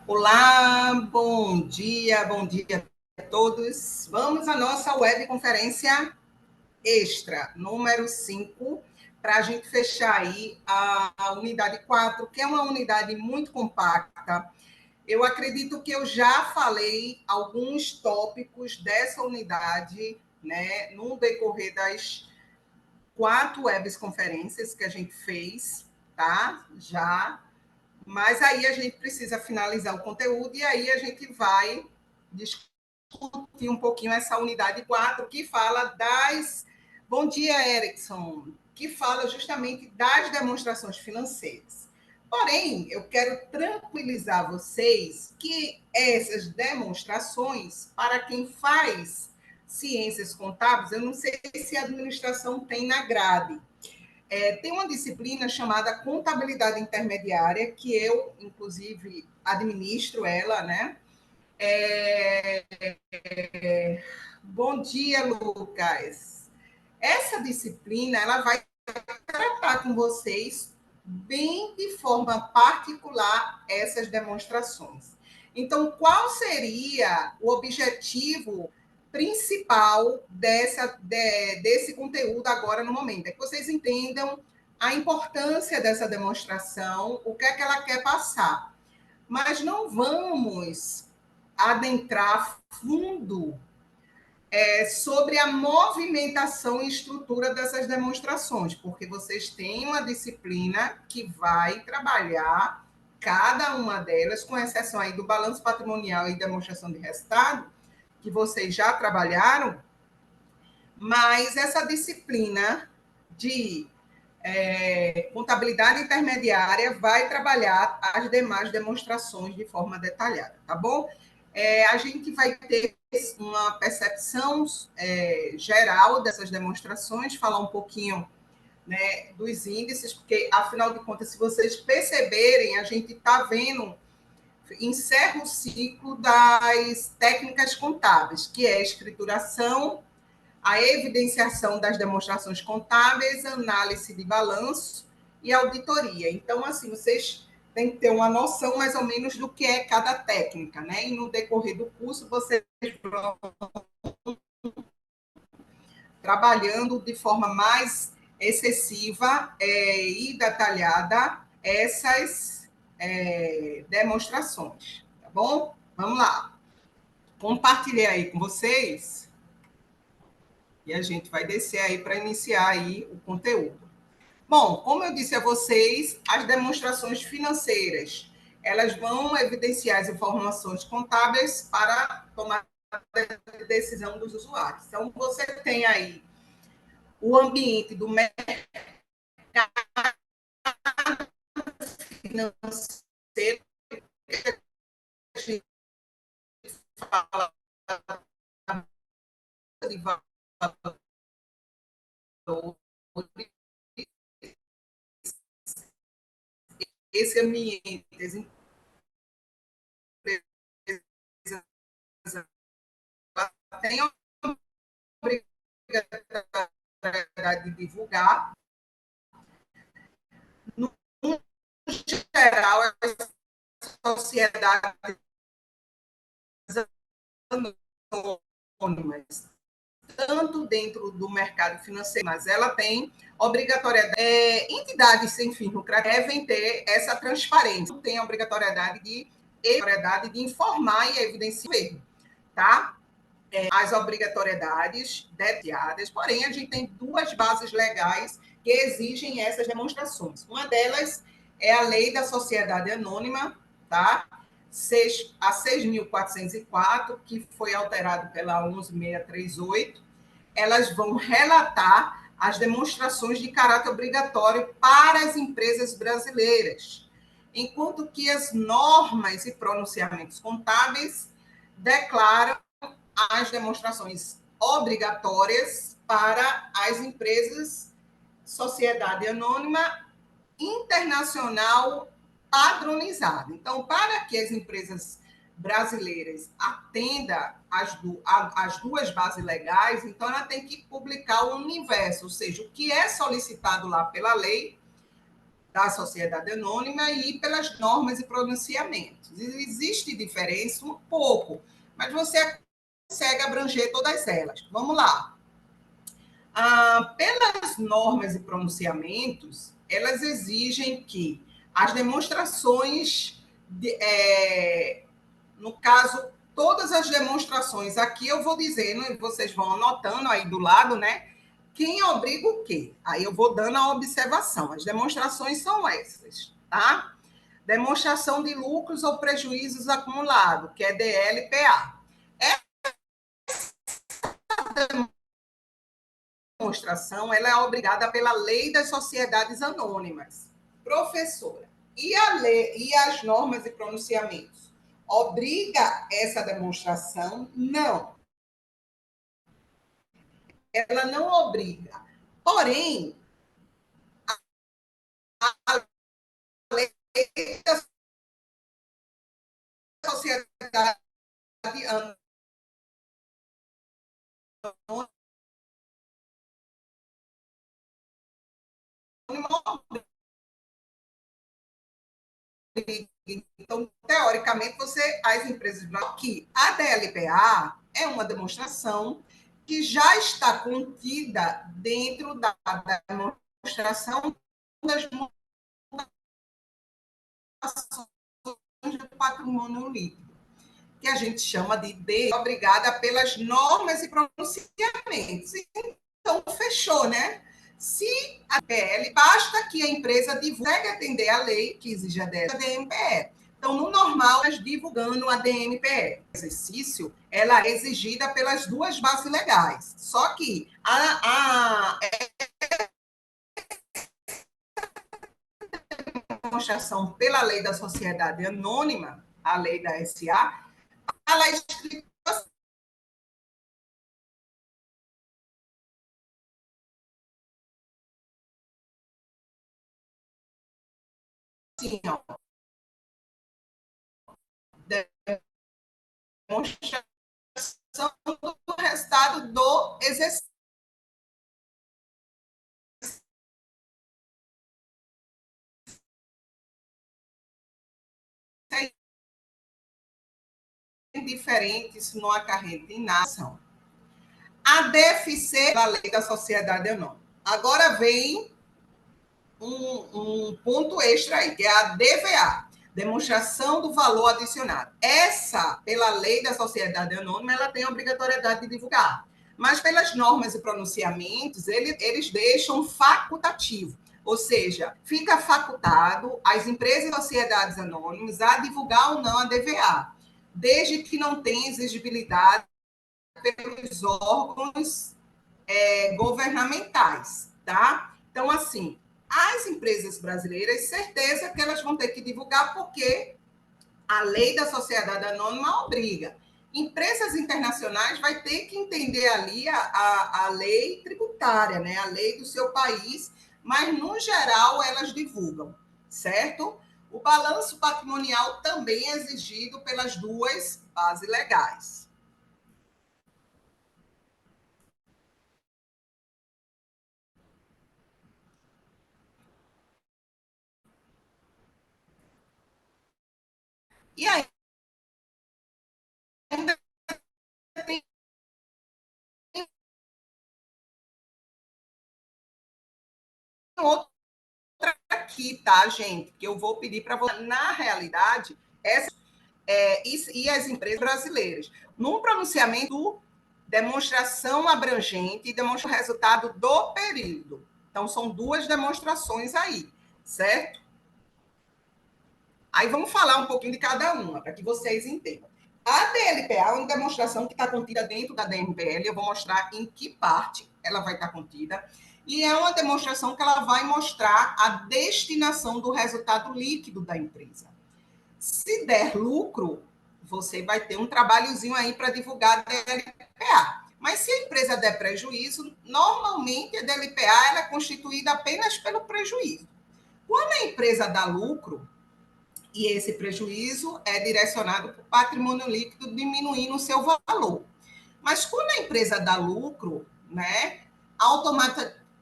Olá, bom dia a todos. Vamos à nossa webconferência extra, número 5, para a gente fechar aí a unidade 4, que é uma unidade muito compacta. Eu acredito que eu já falei alguns tópicos dessa unidade, né, no decorrer das 4 webconferências que a gente fez, tá? Já. Mas aí a gente precisa finalizar o conteúdo e aí a gente vai discutir um pouquinho essa unidade 4 que fala das. Bom dia, Erickson, que fala justamente das demonstrações financeiras. Porém, eu quero tranquilizar vocês que essas demonstrações, para quem faz ciências contábeis, eu não sei se a administração tem na grade, tem uma disciplina chamada contabilidade intermediária, que eu, inclusive, administro ela, né? É... Bom dia, Lucas. Essa disciplina, ela vai tratar com vocês bem de forma particular essas demonstrações. Então, qual seria o objetivo principal desse conteúdo agora no momento? É que vocês entendam a importância dessa demonstração, o que é que ela quer passar. Mas não vamos adentrar fundo sobre a movimentação e estrutura dessas demonstrações, porque vocês têm uma disciplina que vai trabalhar cada uma delas, com exceção aí do balanço patrimonial e demonstração de resultado, que vocês já trabalharam, mas essa disciplina de contabilidade intermediária vai trabalhar as demais demonstrações de forma detalhada, tá bom? A gente vai ter uma percepção geral dessas demonstrações, falar um pouquinho, né, dos índices, porque, afinal de contas, se vocês perceberem, a gente está vendo, encerra o ciclo das técnicas contábeis, que é a escrituração, a evidenciação das demonstrações contábeis, análise de balanço e auditoria. Então, assim, vocês têm que ter uma noção mais ou menos do que é cada técnica, né? E no decorrer do curso, vocês vão trabalhando de forma mais excessiva e detalhada essas demonstrações, tá bom? Vamos lá. Compartilhei aí com vocês e a gente vai descer aí para iniciar aí o conteúdo. Bom, como eu disse a vocês, as demonstrações financeiras, elas vão evidenciar as informações contábeis para tomar a decisão dos usuários. Então, você tem aí o ambiente do mercado financeiro, a gente fala de valores, esse ambiente, as empresas têm a obrigatoriedade de divulgar. No geral, as sociedades anônimas, tanto dentro do mercado financeiro, mas ela tem obrigatoriedade. Entidades sem fins lucrativos devem ter essa transparência, tem a obrigatoriedade de informar e evidenciar o erro, tá? As obrigatoriedades detalhadas, porém, a gente tem duas bases legais que exigem essas demonstrações. Uma delas é a Lei da Sociedade Anônima, tá? A 6.404, que foi alterado pela 11.638, elas vão relatar as demonstrações de caráter obrigatório para as empresas brasileiras, enquanto que as normas e pronunciamentos contábeis declaram as demonstrações obrigatórias para as empresas sociedade anônima internacional padronizada. Então, para que as empresas brasileiras atendam as duas bases legais, então ela tem que publicar o universo, ou seja, o que é solicitado lá pela lei da sociedade anônima e pelas normas e pronunciamentos. Existe diferença um pouco, mas você consegue abranger todas elas. Vamos lá. Pelas normas e pronunciamentos, elas exigem que as demonstrações, no caso, todas as demonstrações, aqui eu vou dizendo, e vocês vão anotando aí do lado, né? Quem obriga o quê? Aí eu vou dando a observação. As demonstrações são essas, tá? Demonstração de lucros ou prejuízos acumulados, que é DLPA. Essa demonstração ela é obrigada pela Lei das Sociedades Anônimas. Professora, e a lei e as normas e pronunciamentos? Obriga essa demonstração? Não. Ela não obriga. Porém, a lei da sociedade anônima, então, teoricamente, as empresas aqui, a DLPA é uma demonstração que já está contida dentro da demonstração das mutações do patrimônio líquido, que a gente chama de obrigada pelas normas e pronunciamentos. Então, fechou, né? Se a DL, basta que a empresa divulgue atender a lei que exige a DMPE. Então, no normal, nós divulgando a DMPE. O exercício, ela é exigida pelas duas bases legais. Só que a demonstração pela lei da sociedade anônima, a lei da SA, ela é escrita assim, ó, demonstração do resultado do exercício. Diferentes no acarreta em nação. A DFC da lei da sociedade anônima. Agora vem um ponto extra aí, que é a DVA, demonstração do valor adicionado. Essa, pela lei da sociedade anônima, ela tem a obrigatoriedade de divulgar. Mas pelas normas e pronunciamentos, eles deixam facultativo. Ou seja, fica facultado às empresas e sociedades anônimas a divulgar ou não a DVA, desde que não tenha exigibilidade pelos órgãos governamentais, tá? Então, assim, as empresas brasileiras, certeza que elas vão ter que divulgar, porque a lei da sociedade anônima obriga. Empresas internacionais vai ter que entender ali a lei tributária, né? A lei do seu país, mas, no geral, elas divulgam, certo? O balanço patrimonial também é exigido pelas duas bases legais. E aí, ainda tem outra aqui, tá, gente? Que eu vou pedir para você. Na realidade, e as empresas brasileiras, num pronunciamento, demonstração abrangente e demonstra o resultado do período. Então, são duas demonstrações aí, certo? Aí vamos falar um pouquinho de cada uma, para que vocês entendam. A DLPA é uma demonstração que está contida dentro da DMPL, eu vou mostrar em que parte ela vai estar contida, e é uma demonstração que ela vai mostrar a destinação do resultado líquido da empresa. Se der lucro, você vai ter um trabalhozinho aí para divulgar a DLPA. Mas se a empresa der prejuízo, normalmente a DLPA ela é constituída apenas pelo prejuízo. Quando a empresa dá lucro, e esse prejuízo é direcionado para o patrimônio líquido, diminuindo o seu valor. Mas quando a empresa dá lucro, né,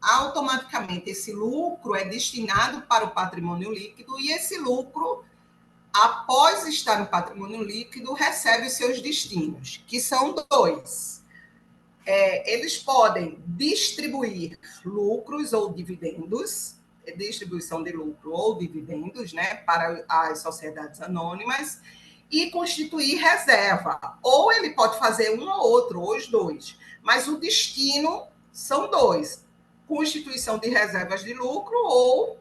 automaticamente esse lucro é destinado para o patrimônio líquido e esse lucro, após estar no patrimônio líquido, recebe os seus destinos, que são dois. Eles podem distribuir lucros ou dividendos, distribuição de lucro ou dividendos, né, para as sociedades anônimas, e constituir reserva. Ou ele pode fazer um ou outro, ou os dois. Mas o destino são dois: constituição de reservas de lucro ou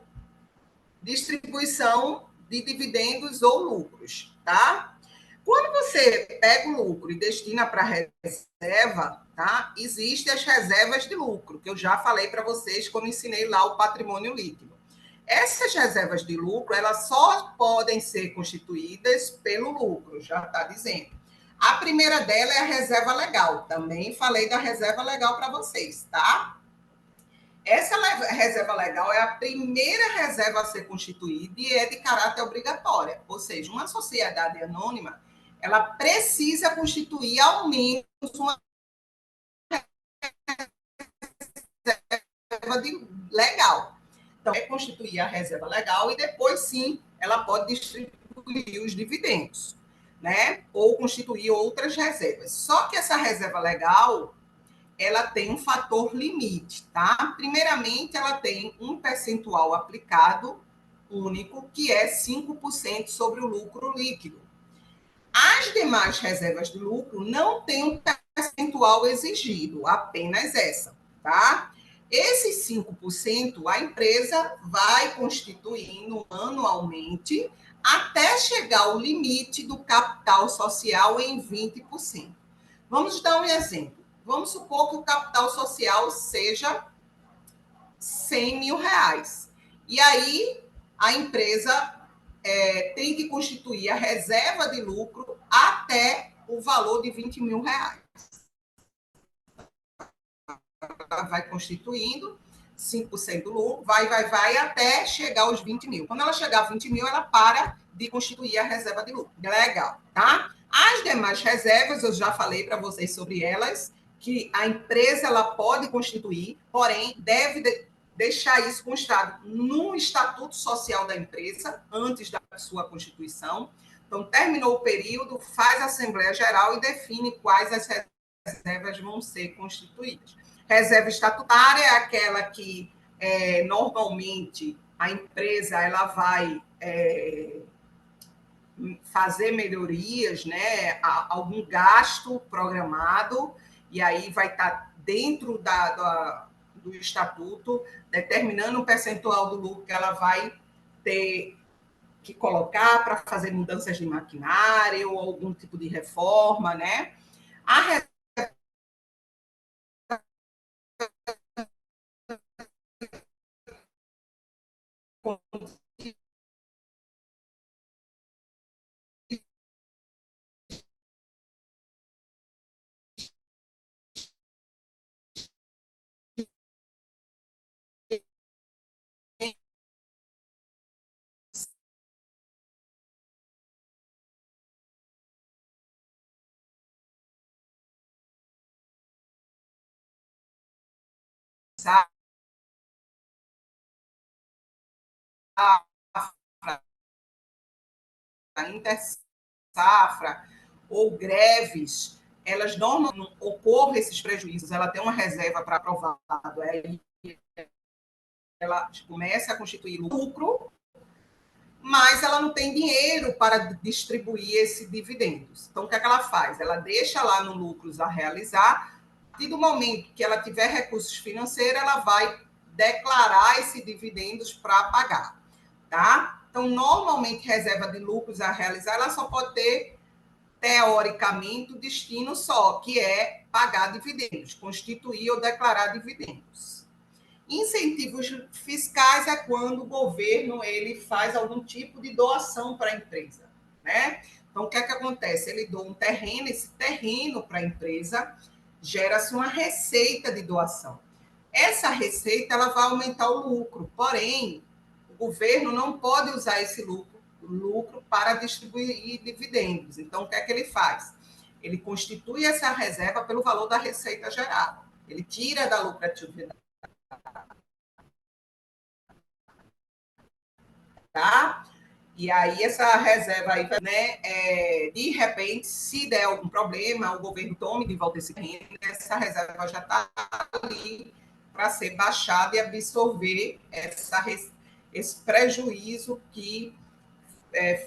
distribuição de dividendos ou lucros, tá? Quando você pega o lucro e destina para reserva, tá? Existem as reservas de lucro, que eu já falei para vocês quando ensinei lá o patrimônio líquido. Essas reservas de lucro, elas só podem ser constituídas pelo lucro, já está dizendo. A primeira dela é a reserva legal. Também falei da reserva legal para vocês, tá? Essa reserva legal é a primeira reserva a ser constituída e é de caráter obrigatória. Ou seja, uma sociedade anônima, ela precisa constituir ao menos uma reserva legal. Então, é constituir a reserva legal e depois, sim, ela pode distribuir os dividendos, né? Ou constituir outras reservas. Só que essa reserva legal, ela tem um fator limite, tá? Primeiramente, ela tem um percentual aplicado único, que é 5% sobre o lucro líquido. As demais reservas de lucro não têm um percentual exigido, apenas essa, tá? Esses 5% a empresa vai constituindo anualmente até chegar ao limite do capital social em 20%. Vamos dar um exemplo. Vamos supor que o capital social seja 100 mil reais. E aí a empresa tem que constituir a reserva de lucro até o valor de 20 mil reais. Ela vai constituindo 5% do lucro, vai, até chegar aos 20 mil. Quando ela chegar a 20 mil, ela para de constituir a reserva de lucro. Legal, tá? As demais reservas, eu já falei para vocês sobre elas, que a empresa ela pode constituir, porém, deve deixar isso constado no estatuto social da empresa, antes da sua constituição. Então, terminou o período, faz a Assembleia Geral e define quais as reservas vão ser constituídas. Reserva estatutária é aquela que, normalmente, a empresa ela vai fazer melhorias, né, algum gasto programado, e aí vai estar dentro do estatuto, determinando o percentual do lucro que ela vai ter que colocar para fazer mudanças de maquinário ou algum tipo de reforma, né? A intersafra ou greves, elas normalmente ocorrem esses prejuízos, ela tem uma reserva para aprovado, aí ela começa a constituir lucro, mas ela não tem dinheiro para distribuir esse dividendos. Então, o que é que ela faz? Ela deixa lá no lucros a realizar, a partir do momento que ela tiver recursos financeiros, ela vai declarar esse dividendos para pagar, tá? Então, normalmente, reserva de lucros a realizar, ela só pode ter, teoricamente, o destino só, que é pagar dividendos, constituir ou declarar dividendos. Incentivos fiscais é quando o governo ele faz algum tipo de doação para a empresa, né? Então, o que é que acontece? Ele doa um terreno, esse terreno para a empresa gera-se uma receita de doação. Essa receita ela vai aumentar o lucro, porém, o governo não pode usar esse lucro para distribuir dividendos. Então, o que é que ele faz? Ele constitui essa reserva pelo valor da receita gerada. Ele tira da lucratividade tá? E aí essa reserva aí, né, de repente, se der algum problema, o governo tome de volta esse terreno, essa reserva já está ali para ser baixada e absorver esse prejuízo que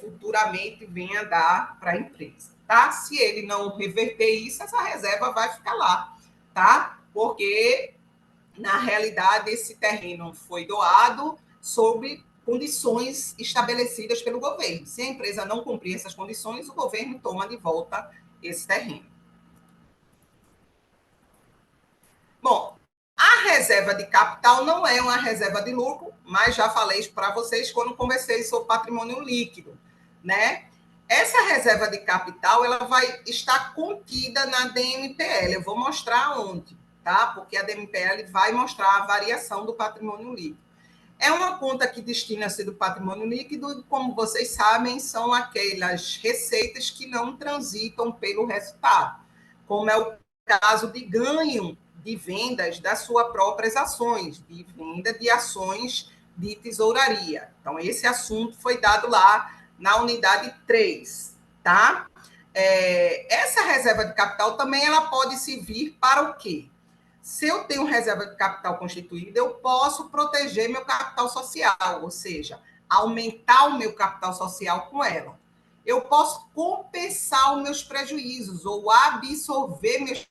futuramente venha a dar para a empresa, tá? Se ele não reverter isso, essa reserva vai ficar lá, tá? Porque na realidade, esse terreno foi doado sob condições estabelecidas pelo governo. Se a empresa não cumprir essas condições, o governo toma de volta esse terreno. Bom, a reserva de capital não é uma reserva de lucro, mas já falei para vocês quando conversei sobre patrimônio líquido, né? Essa reserva de capital ela vai estar contida na DMPL. Eu vou mostrar onde, tá? Porque a DMPL vai mostrar a variação do patrimônio líquido. É uma conta que destina-se do patrimônio líquido e, como vocês sabem, são aquelas receitas que não transitam pelo resultado, como é o caso de ganho de vendas das suas próprias ações, de venda de ações de tesouraria. Então, esse assunto foi dado lá na unidade 3, tá? Essa reserva de capital também ela pode servir para o quê? Se eu tenho reserva de capital constituída, eu posso proteger meu capital social, ou seja, aumentar o meu capital social com ela. Eu posso compensar os meus prejuízos ou absorver meus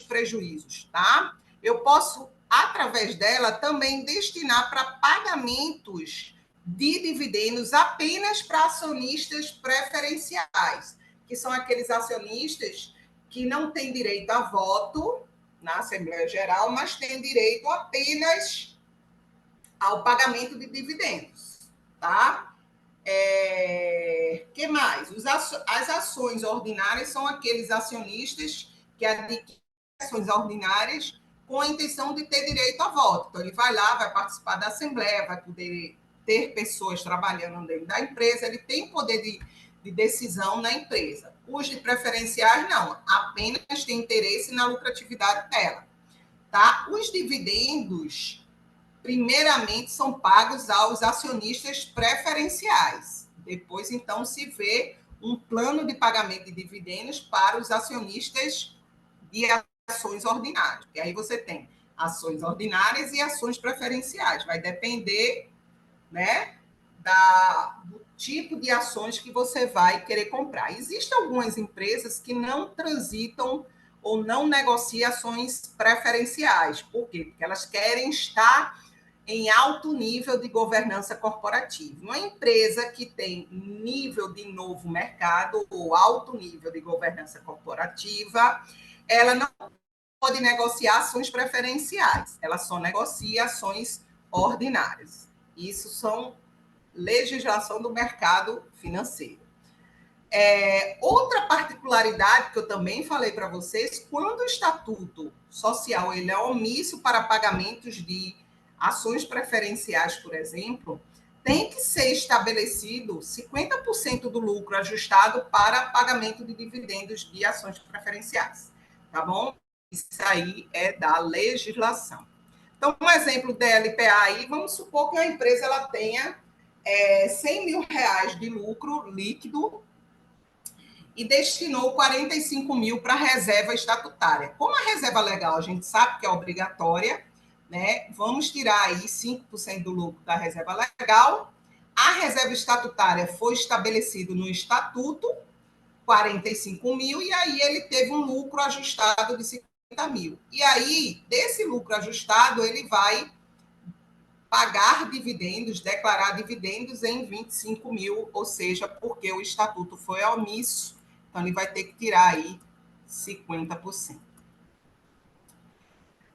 prejuízos, tá? Eu posso, através dela, também destinar para pagamentos de dividendos apenas para acionistas preferenciais, que são aqueles acionistas que não têm direito a voto na Assembleia Geral, mas têm direito apenas ao pagamento de dividendos, tá? Que mais? As ações ordinárias são aqueles acionistas que adquirem ações ordinárias com a intenção de ter direito a voto. Então, ele vai lá, vai participar da Assembleia, vai poder ter pessoas trabalhando dentro da empresa, ele tem poder de decisão na empresa. Os de preferenciais, não, apenas tem interesse na lucratividade dela. Tá? Os dividendos, primeiramente, são pagos aos acionistas preferenciais. Depois, então, se vê um plano de pagamento de dividendos para os acionistas de ações ordinárias. E aí você tem ações ordinárias e ações preferenciais. Vai depender, né, do tipo de ações que você vai querer comprar. Existem algumas empresas que não transitam ou não negociam ações preferenciais. Por quê? Porque elas querem estar em alto nível de governança corporativa. Uma empresa que tem nível de novo mercado ou alto nível de governança corporativa, ela não pode negociar ações preferenciais, ela só negocia ações ordinárias. Isso são legislação do mercado financeiro. Outra particularidade que eu também falei para vocês, quando o estatuto social ele é omisso para pagamentos de ações preferenciais, por exemplo, tem que ser estabelecido 50% do lucro ajustado para pagamento de dividendos de ações preferenciais, tá bom? Isso aí é da legislação. Então, um exemplo da LPA aí, vamos supor que a empresa ela tenha 100 mil reais de lucro líquido e destinou 45 mil para reserva estatutária. Como a reserva legal a gente sabe que é obrigatória, né? Vamos tirar aí 5% do lucro da reserva legal. A reserva estatutária foi estabelecido no estatuto, 45 mil, e aí ele teve um lucro ajustado de 50 mil. E aí, desse lucro ajustado, ele vai pagar dividendos, declarar dividendos em 25 mil, ou seja, porque o estatuto foi omisso, então ele vai ter que tirar aí 50%.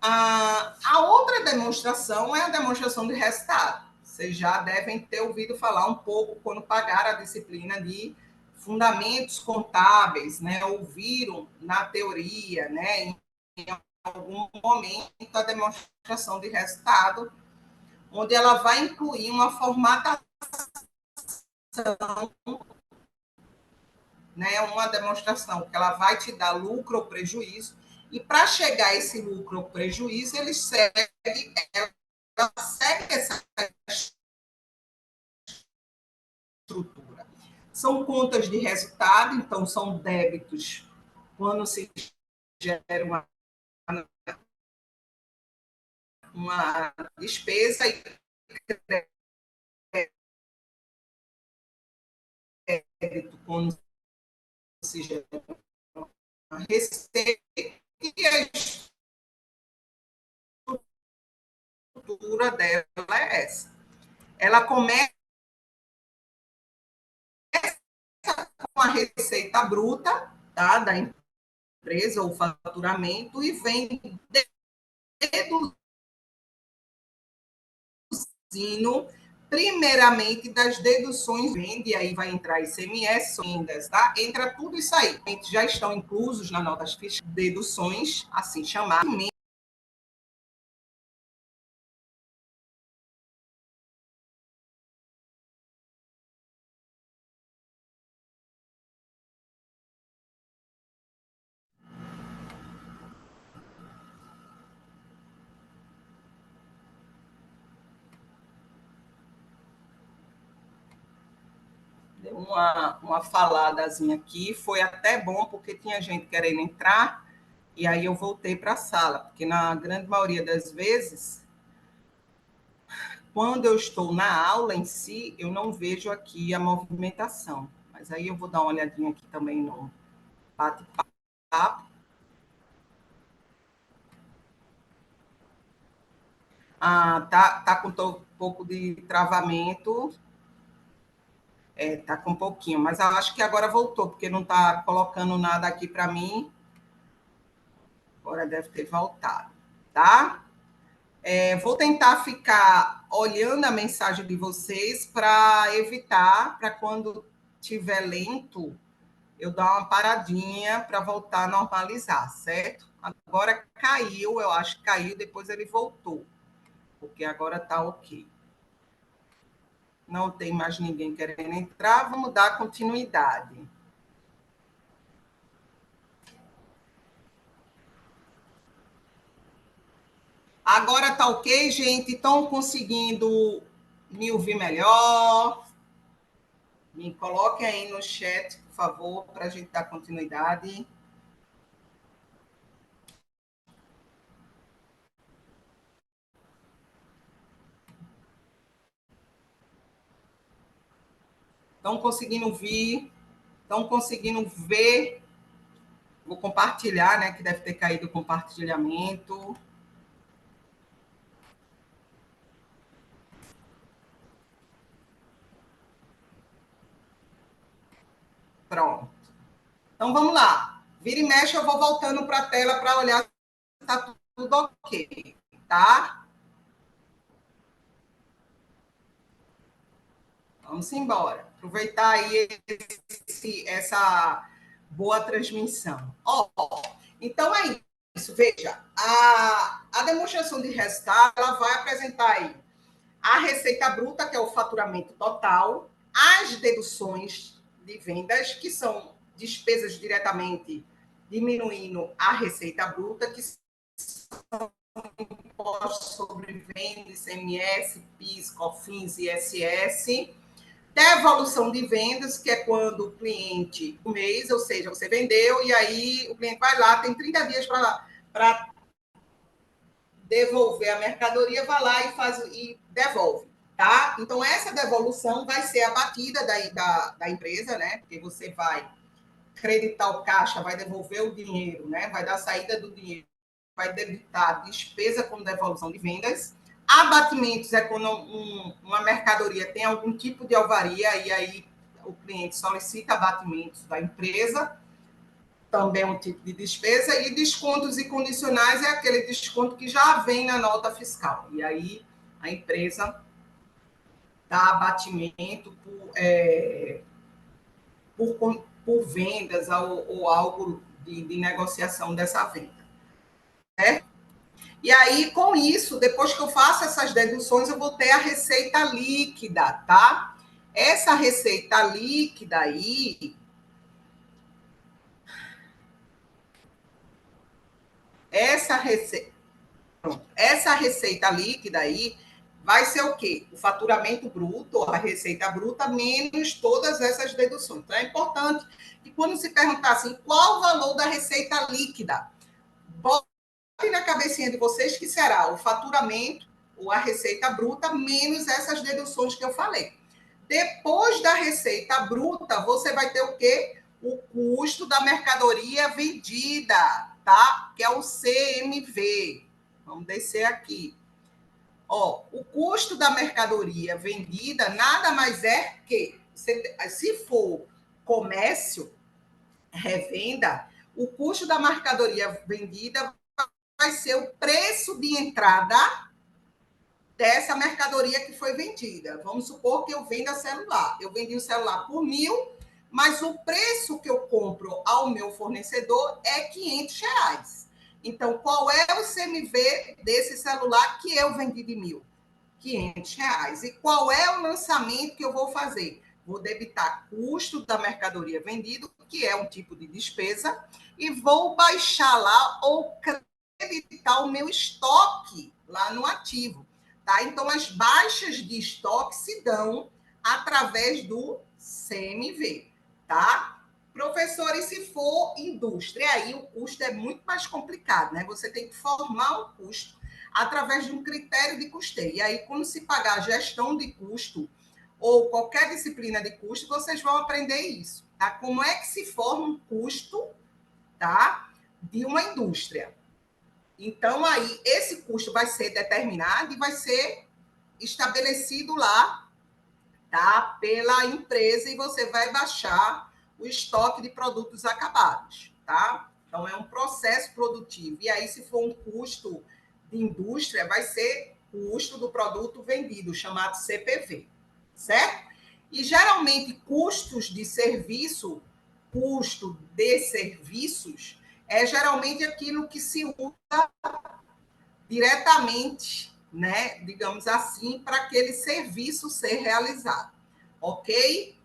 A outra demonstração é a demonstração de resultado. Vocês já devem ter ouvido falar um pouco quando pagaram a disciplina de fundamentos contábeis, né? Ouviram na teoria, né? Em algum momento a demonstração de resultado, onde ela vai incluir uma formatação, né? Uma demonstração que ela vai te dar lucro ou prejuízo, e para chegar a esse lucro ou prejuízo, ele segue segue essa estrutura. São contas de resultado, então são débitos quando se gera uma despesa e crédito quando se gera uma receita, e a estrutura dela é essa. Ela começa com a receita bruta, tá, da empresa, ou faturamento, e vem deduzindo primeiramente das deduções, e aí vai entrar ICMS, vendas, tá? Entra tudo isso aí. Já estão inclusos nas notas fiscais deduções, assim chamadas. Deu uma faladazinha aqui, foi até bom, porque tinha gente querendo entrar, e aí eu voltei para a sala, porque na grande maioria das vezes, quando eu estou na aula em si, eu não vejo aqui a movimentação. Mas aí eu vou dar uma olhadinha aqui também no bate-papo. Ah, tá com um pouco de travamento. Tá com um pouquinho, mas eu acho que agora voltou, porque não está colocando nada aqui para mim. Agora deve ter voltado, tá? Vou tentar ficar olhando a mensagem de vocês para evitar, para quando tiver lento, eu dar uma paradinha para voltar a normalizar, certo? Agora caiu, eu acho que caiu, depois ele voltou, porque agora está ok. Não tem mais ninguém querendo entrar, vamos dar continuidade. Agora tá ok, gente? Estão conseguindo me ouvir melhor? Me coloquem aí no chat, por favor, para a gente dar continuidade. Estão conseguindo ouvir? Estão conseguindo ver? Vou compartilhar, né? Que deve ter caído o compartilhamento. Pronto. Então vamos lá. Vira e mexe, eu vou voltando para a tela para olhar se está tudo ok, tá? Vamos embora. Aproveitar aí essa boa transmissão. Então é isso. Veja, a demonstração de resultado ela vai apresentar aí a receita bruta, que é o faturamento total, as deduções de vendas, que são despesas diretamente diminuindo a receita bruta, que são impostos sobre venda, ICMS, PIS, COFINS e ISS. Devolução de vendas, que é quando o cliente, o mês, ou seja, você vendeu, e aí o cliente vai lá, tem 30 dias para devolver a mercadoria, vai lá e devolve, tá? Então, essa devolução vai ser abatida da empresa, né? Porque você vai creditar o caixa, vai devolver o dinheiro, né? Vai dar saída do dinheiro, vai debitar despesa com devolução de vendas. Abatimentos é quando uma mercadoria tem algum tipo de alvaria, e aí o cliente solicita abatimentos da empresa, também é um tipo de despesa, e descontos e condicionais é aquele desconto que já vem na nota fiscal. E aí a empresa dá abatimento por vendas ou algo de negociação dessa venda. Né? E aí, com isso, depois que eu faço essas deduções, eu vou ter a receita líquida, tá? Essa receita líquida aí, essa receita líquida aí, vai ser o quê? O faturamento bruto, a receita bruta, menos todas essas deduções. Então, é importante que quando se perguntar assim, qual o valor da receita líquida? Bote na cabecinha de vocês que será o faturamento ou a receita bruta menos essas deduções que eu falei. Depois da receita bruta, você vai ter o quê? O custo da mercadoria vendida, tá? Que é o CMV. Vamos descer aqui. Ó, o custo da mercadoria vendida nada mais é que, se for comércio, revenda, o custo da mercadoria vendida vai ser o preço de entrada dessa mercadoria que foi vendida. Vamos supor que eu venda celular. Eu vendi o celular por 1.000, mas o preço que eu compro ao meu fornecedor é R$ 500. Então, qual é o CMV desse celular que eu vendi de 1.000? R$ 500. E qual é o lançamento que eu vou fazer? Vou debitar custo da mercadoria vendida, que é um tipo de despesa, e vou baixar lá ou creditar o meu estoque lá no ativo. Tá? Então, as baixas de estoque se dão através do CMV. Tá? Professor, e se for indústria? Aí o custo é muito mais complicado, né? Você tem que formar o custo através de um critério de custeio. E aí, quando se pagar gestão de custo ou qualquer disciplina de custo, vocês vão aprender isso. Tá? Como é que se forma um custo, tá, de uma indústria? Então, aí, esse custo vai ser determinado e vai ser estabelecido lá, tá, pela empresa, e você vai baixar o estoque de produtos acabados, tá? Então, é um processo produtivo. E aí, se for um custo de indústria, vai ser custo do produto vendido, chamado CPV, certo? E, geralmente, custos de serviço, custo de serviços, é geralmente aquilo que se usa diretamente, né, digamos assim, para aquele serviço ser realizado, ok?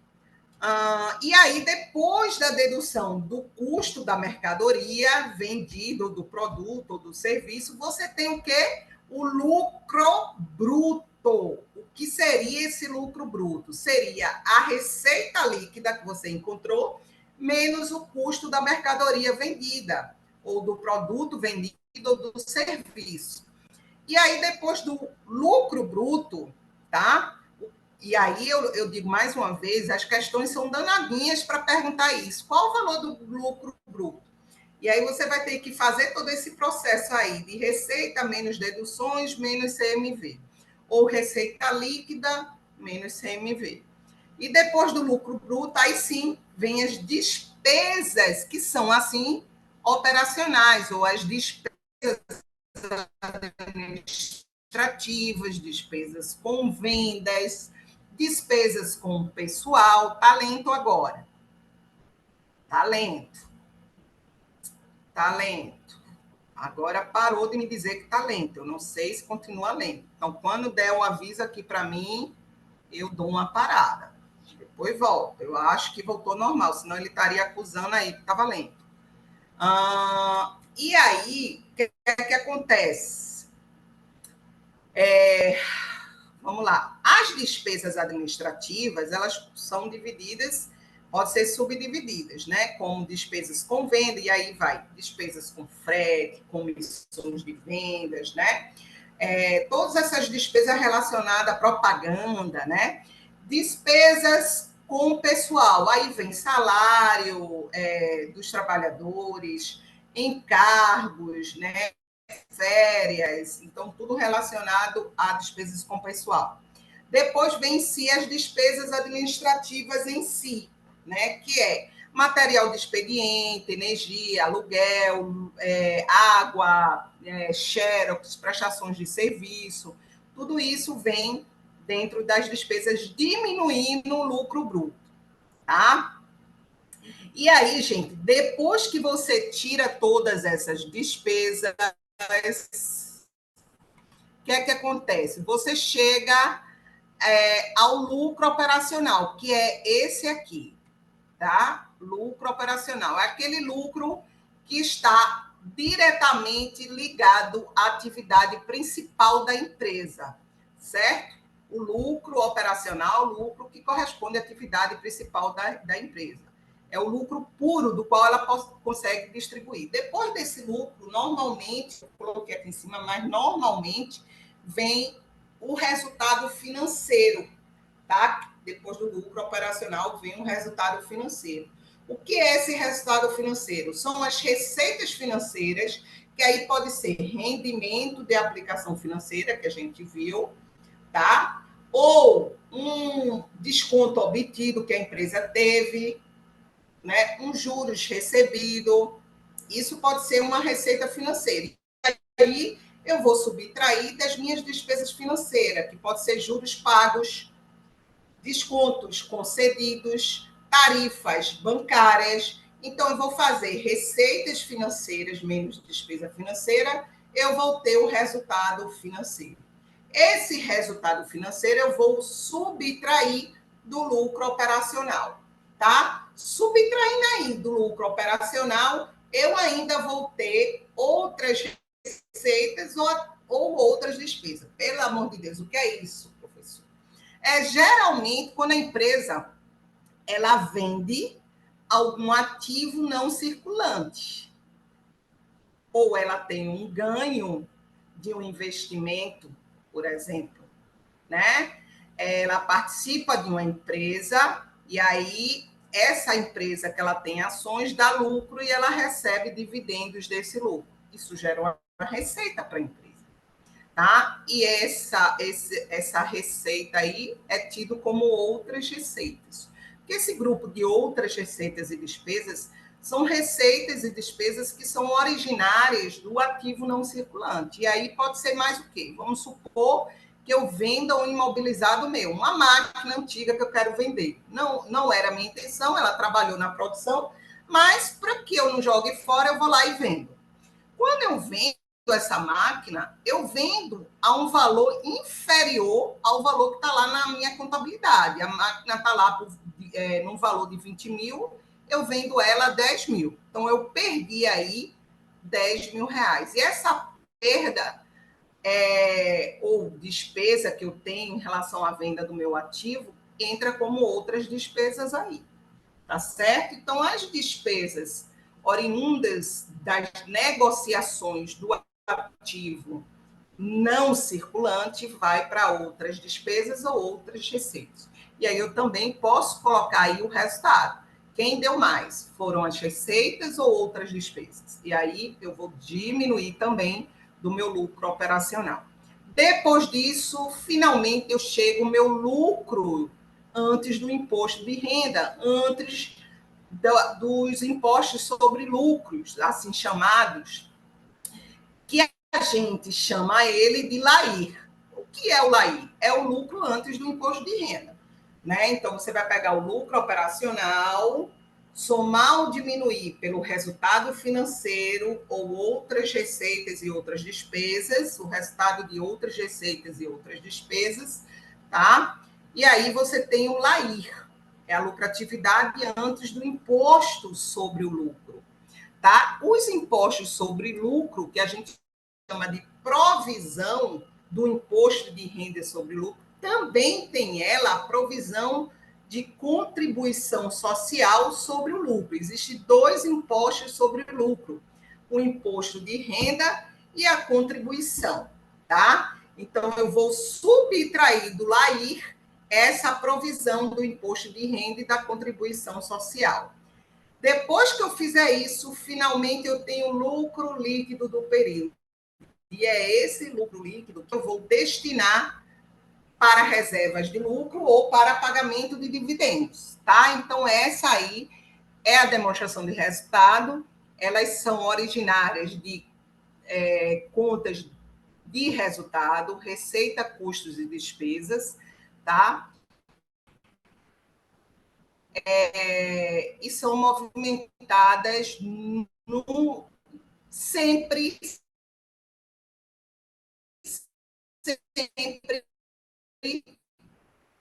E aí, depois da dedução do custo da mercadoria vendido, do produto ou do serviço, você tem o quê? O lucro bruto. O que seria esse lucro bruto? Seria a receita líquida que você encontrou, menos o custo da mercadoria vendida, ou do produto vendido, ou do serviço. E aí, depois do lucro bruto, tá? E aí eu digo mais uma vez, as questões são danadinhas para perguntar isso. Qual o valor do lucro bruto? E aí você vai ter que fazer todo esse processo aí de receita menos deduções menos CMV. Ou receita líquida menos CMV. E depois do lucro bruto, aí sim, vem as despesas, que são, assim, operacionais, ou as despesas administrativas, despesas com vendas, despesas com pessoal, talento agora. Talento. Talento. Agora parou de me dizer que tá lento. Eu não sei se continua lento. Então, quando der um aviso aqui para mim, eu dou uma parada. Depois volta. Eu acho que voltou normal, senão ele estaria acusando aí que estava lento. E aí, o que é que acontece? Vamos lá. As despesas administrativas, elas são divididas, pode ser subdivididas, né? Como despesas com venda, e aí vai despesas com frete, comissões de vendas, né? Todas essas despesas relacionadas à propaganda, né? Despesas com pessoal, aí vem salário dos trabalhadores, encargos, né? Férias, então tudo relacionado a despesas com pessoal. Depois vem em si as despesas administrativas em si, né? Que é material de expediente, energia, aluguel, água, xerox, prestações de serviço, tudo isso vem dentro das despesas, diminuindo o lucro bruto, tá? E aí, gente, depois que você tira todas essas despesas, o que é que acontece? Você chega ao lucro operacional, que é esse aqui, tá? Lucro operacional. É aquele lucro que está diretamente ligado à atividade principal da empresa. certo? O lucro operacional, o lucro que corresponde à atividade principal da empresa. É o lucro puro do qual ela consegue distribuir. Depois desse lucro, normalmente, eu coloquei aqui em cima, mas normalmente vem o resultado financeiro, tá? Depois do lucro operacional vem um resultado financeiro. O que é esse resultado financeiro? São as receitas financeiras, que aí pode ser rendimento de aplicação financeira, que a gente viu, tá? Ou um desconto obtido que a empresa teve, né? Um juros recebido. Isso pode ser uma receita financeira. E aí eu vou subtrair das minhas despesas financeiras, que pode ser juros pagos, descontos concedidos, tarifas bancárias. Então, eu vou fazer receitas financeiras menos despesa financeira, eu vou ter o resultado financeiro. Esse resultado financeiro eu vou subtrair do lucro operacional, tá? Subtraindo aí do lucro operacional, eu ainda vou ter outras receitas ou outras despesas. Pelo amor de Deus, o que é isso, professor? Geralmente quando a empresa ela vende algum ativo não circulante ou ela tem um ganho de um investimento, por exemplo, né? Ela participa de uma empresa e aí essa empresa que ela tem ações dá lucro e ela recebe dividendos desse lucro. Isso gera uma receita para a empresa. Tá? E essa receita aí é tido como outras receitas. Porque esse grupo de outras receitas e despesas são receitas e despesas que são originárias do ativo não circulante. E aí pode ser mais o quê? Vamos supor que eu venda um imobilizado meu, uma máquina antiga que eu quero vender. Não era a minha intenção, ela trabalhou na produção, mas para que eu não jogue fora, eu vou lá e vendo. Quando eu vendo essa máquina, eu vendo a um valor inferior ao valor que está lá na minha contabilidade. A máquina está lá num valor de 20 mil, eu vendo ela a 10 mil. Então, eu perdi aí 10 mil reais. E essa perda ou despesa que eu tenho em relação à venda do meu ativo entra como outras despesas aí. Tá certo? Então, as despesas oriundas das negociações do ativo não circulante vai para outras despesas ou outras receitas. E aí eu também posso colocar aí o resultado. Quem deu mais? Foram as receitas ou outras despesas? E aí eu vou diminuir também do meu lucro operacional. Depois disso, finalmente eu chego ao meu lucro antes do imposto de renda, antes dos impostos sobre lucros, assim chamados, que a gente chama ele de LAIR. O que é o LAIR? É o lucro antes do imposto de renda. Né? Então, você vai pegar o lucro operacional, somar ou diminuir pelo resultado financeiro ou outras receitas e outras despesas, o resultado de outras receitas e outras despesas, tá? E aí você tem o LAIR, é a lucratividade antes do imposto sobre o lucro, tá? Os impostos sobre lucro, que a gente chama de provisão do imposto de renda sobre lucro, também tem ela a provisão de contribuição social sobre o lucro. Existem dois impostos sobre o lucro, o imposto de renda e a contribuição, tá? Então, eu vou subtrair do LAIR essa provisão do imposto de renda e da contribuição social. Depois que eu fizer isso, finalmente eu tenho o lucro líquido do período. E é esse lucro líquido que eu vou destinar para reservas de lucro ou para pagamento de dividendos, tá? Então, essa aí é a demonstração de resultado. Elas são originárias de contas de resultado, receita, custos e despesas, tá? E são movimentadas sempre, sempre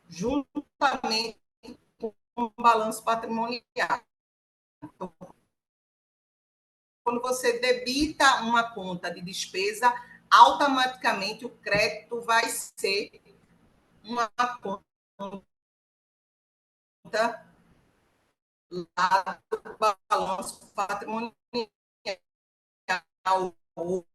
juntamente com o balanço patrimonial. Então, quando você debita uma conta de despesa, automaticamente o crédito vai ser uma conta lá do balanço patrimonial ou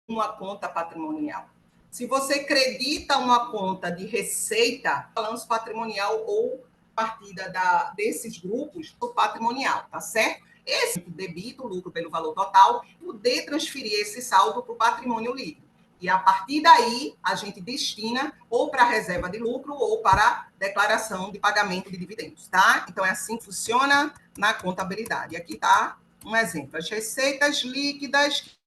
uma conta patrimonial. Se você acredita uma conta de receita, balanço patrimonial ou partida desses grupos do patrimonial, tá certo? Esse debita o lucro pelo valor total, poder transferir esse saldo para o patrimônio líquido. E a partir daí, a gente destina ou para reserva de lucro ou para declaração de pagamento de dividendos, tá? Então, é assim que funciona na contabilidade. Aqui está um exemplo. As receitas líquidas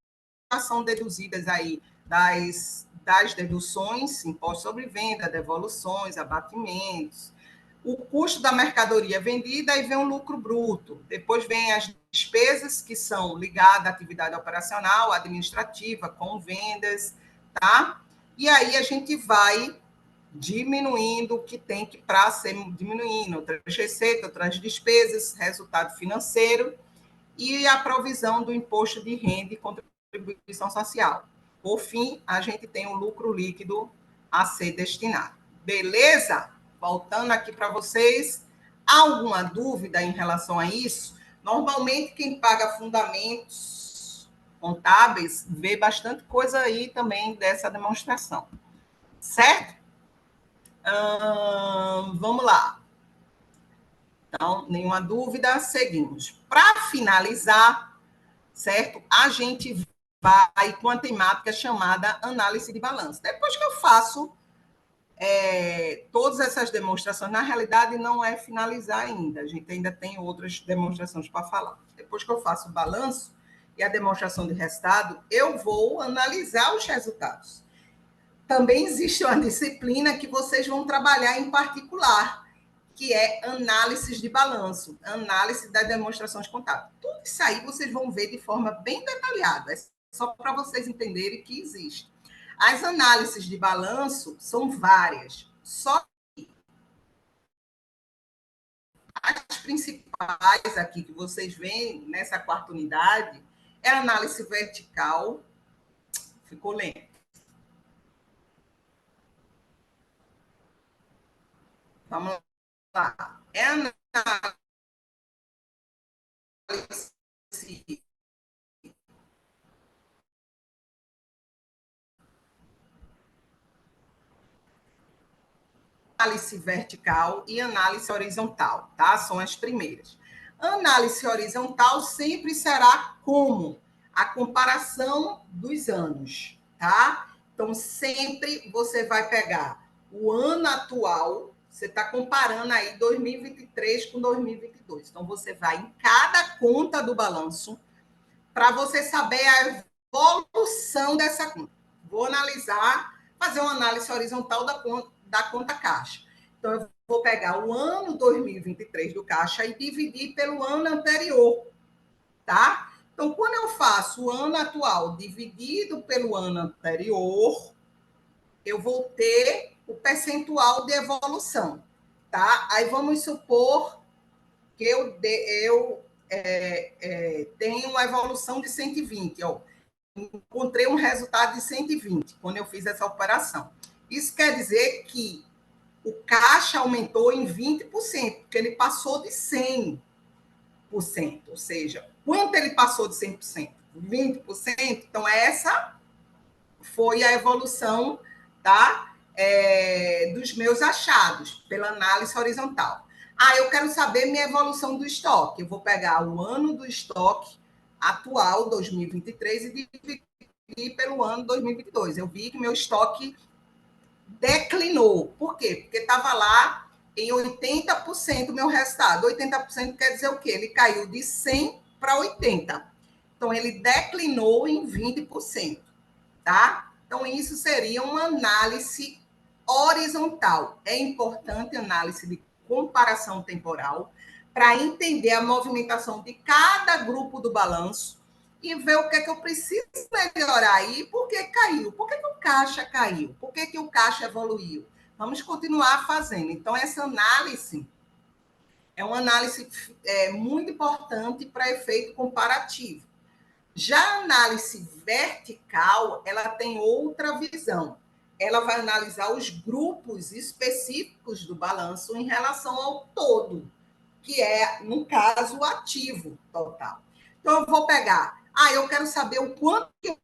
são deduzidas aí das deduções, imposto sobre venda, devoluções, abatimentos, o custo da mercadoria vendida e vem um lucro bruto. Depois vem as despesas que são ligadas à atividade operacional, administrativa, com vendas, tá? E aí a gente vai diminuindo o que tem que para ser diminuindo, outras receitas, outras despesas, resultado financeiro e a provisão do imposto de renda e contribuição social. Por fim, a gente tem o lucro líquido a ser destinado. Beleza? Voltando aqui para vocês, alguma dúvida em relação a isso? Normalmente, quem paga fundamentos contábeis vê bastante coisa aí também dessa demonstração. Certo? Vamos lá. Então, nenhuma dúvida, seguimos. Para finalizar, certo? A gente vai com a temática chamada análise de balanço. Depois que eu faço todas essas demonstrações, na realidade não é finalizar ainda, a gente ainda tem outras demonstrações para falar. Depois que eu faço o balanço e a demonstração de resultado, eu vou analisar os resultados. Também existe uma disciplina que vocês vão trabalhar em particular, que é análise de balanço, análise das demonstrações contábeis. Tudo isso aí vocês vão ver de forma bem detalhada, é só para vocês entenderem que existe. As análises de balanço são várias, só que as principais aqui que vocês veem nessa quarta unidade é a análise vertical, ficou lento. Vamos lá. É a análise análise vertical e análise horizontal, tá? São as primeiras. Análise horizontal sempre será como a comparação dos anos, tá? Então, sempre você vai pegar o ano atual, você está comparando aí 2023 com 2022. Então, você vai em cada conta do balanço para você saber a evolução dessa conta. Vou analisar, fazer uma análise horizontal da conta caixa. Então, eu vou pegar o ano 2023 do caixa e dividir pelo ano anterior, tá? Então, quando eu faço o ano atual dividido pelo ano anterior, eu vou ter o percentual de evolução, tá? Aí vamos supor que eu tenho uma evolução de 120, ó. Encontrei um resultado de 120 quando eu fiz essa operação. Isso quer dizer que o caixa aumentou em 20%, porque ele passou de 100%. Ou seja, quanto ele passou de 100%? 20%. Então, essa foi a evolução, tá? Dos meus achados, pela análise horizontal. Eu quero saber minha evolução do estoque. Eu vou pegar o ano do estoque atual, 2023, e dividir pelo ano 2022. Eu vi que meu estoque declinou. Por quê? Porque estava lá em 80% meu resultado. 80% quer dizer o quê? Ele caiu de 100 para 80. Então, ele declinou em 20%, tá? Então, isso seria uma análise horizontal. É importante análise de comparação temporal para entender a movimentação de cada grupo do balanço e ver o que é que eu preciso melhorar aí, por que caiu, por que o caixa caiu, por que o caixa evoluiu. Vamos continuar fazendo. Então, essa análise é uma análise muito importante para efeito comparativo. Já a análise vertical, ela tem outra visão. ela vai analisar os grupos específicos do balanço em relação ao todo, que é, no caso, o ativo total. Então, eu vou pegar, eu quero saber o quanto que eu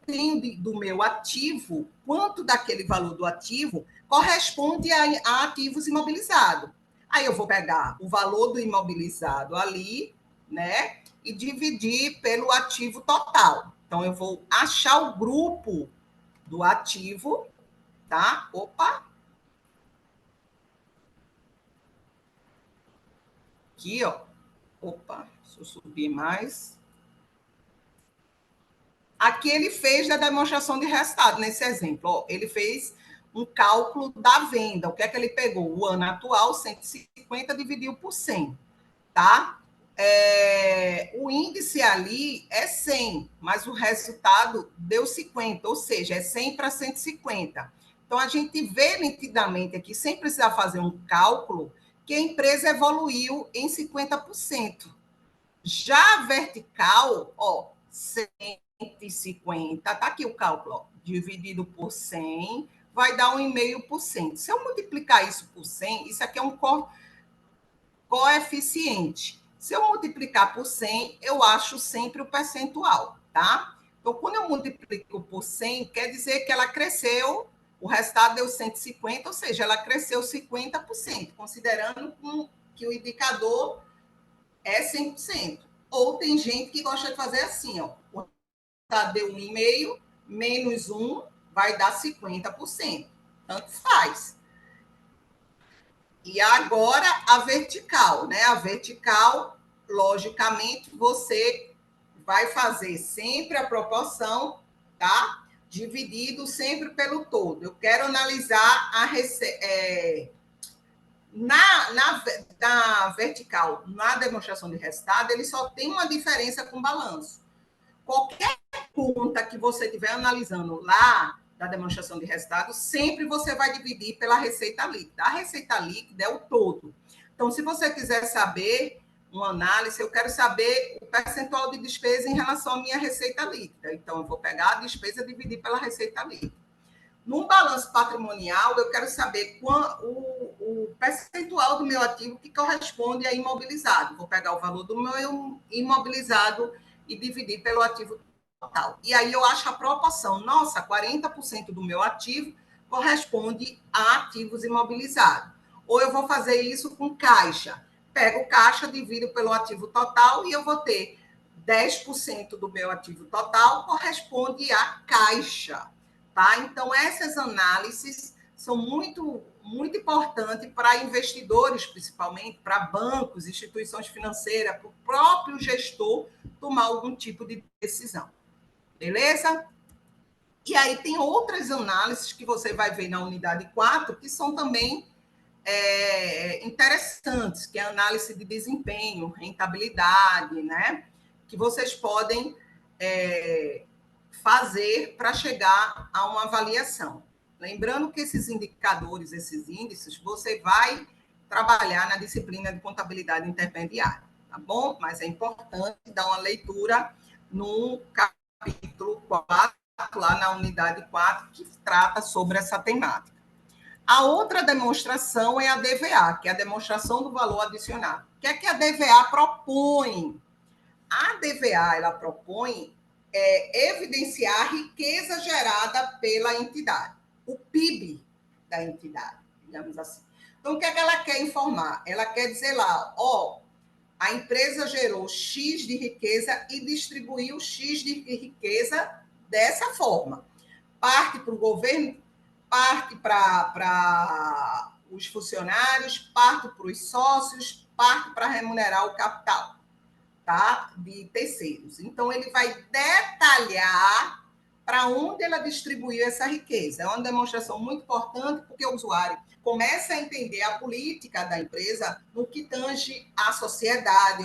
tenho do meu ativo, quanto daquele valor do ativo corresponde a ativos imobilizados. Aí eu vou pegar o valor do imobilizado ali, né, e dividir pelo ativo total. Então, eu vou achar o grupo do ativo, tá? Opa! Aqui, ó. Opa, deixa eu subir mais. Aqui ele fez da demonstração de resultado, nesse exemplo. Ó, ele fez um cálculo da venda. O que é que ele pegou? O ano atual, 150, dividiu por 100, tá? O índice ali é 100, mas o resultado deu 50, ou seja, é 100 para 150. Então, a gente vê nitidamente aqui, sem precisar fazer um cálculo, que a empresa evoluiu em 50%. Já a vertical, ó, 150, tá aqui o cálculo, ó, dividido por 100, vai dar 1,5%. Se eu multiplicar isso por 100, isso aqui é um coeficiente. Se eu multiplicar por 100, eu acho sempre o percentual, tá? Então, quando eu multiplico por 100, quer dizer que ela cresceu, o resultado deu 150, ou seja, ela cresceu 50%, considerando que o indicador é 100%. Ou tem gente que gosta de fazer assim, ó, o resultado deu 1,5, menos 1 vai dar 50%. Tanto faz. E agora a vertical, né? A vertical, logicamente, você vai fazer sempre a proporção, tá? Dividido sempre pelo todo. Eu quero analisar na vertical, na demonstração de resultado, ele só tem uma diferença com balanço. Qualquer conta que você estiver analisando lá da demonstração de resultados, sempre você vai dividir pela receita líquida. A receita líquida é o todo. Então, se você quiser saber uma análise, eu quero saber o percentual de despesa em relação à minha receita líquida. Então, eu vou pegar a despesa e dividir pela receita líquida. No balanço patrimonial, eu quero saber o percentual do meu ativo que corresponde a imobilizado. Vou pegar o valor do meu imobilizado e dividir pelo ativo total. E aí eu acho a proporção. Nossa, 40% do meu ativo corresponde a ativos imobilizados. Ou eu vou fazer isso com caixa. Pego caixa, divido pelo ativo total e eu vou ter 10% do meu ativo total corresponde a caixa. Tá? Então, essas análises são muito importantes para investidores, principalmente, para bancos, instituições financeiras, para o próprio gestor tomar algum tipo de decisão. Beleza? E aí tem outras análises que você vai ver na unidade 4 que são também interessantes, que é a análise de desempenho, rentabilidade, né? Que vocês podem fazer para chegar a uma avaliação. Lembrando que esses indicadores, esses índices, você vai trabalhar na disciplina de contabilidade intermediária, tá bom? Mas é importante dar uma leitura no capítulo 4, lá na unidade 4, que trata sobre essa temática. A outra demonstração é a DVA, que é a demonstração do valor adicionado. O que é que a DVA propõe? A DVA, ela propõe evidenciar a riqueza gerada pela entidade, o PIB da entidade, digamos assim. Então, o que é que ela quer informar? Ela quer dizer lá, a empresa gerou X de riqueza e distribuiu X de riqueza dessa forma. Parte para o governo, parte para os funcionários, parte para os sócios, parte para remunerar o capital, tá? De terceiros. Então, ele vai detalhar para onde ela distribuiu essa riqueza. É uma demonstração muito importante, porque o usuário começa a entender a política da empresa no que tange à sociedade,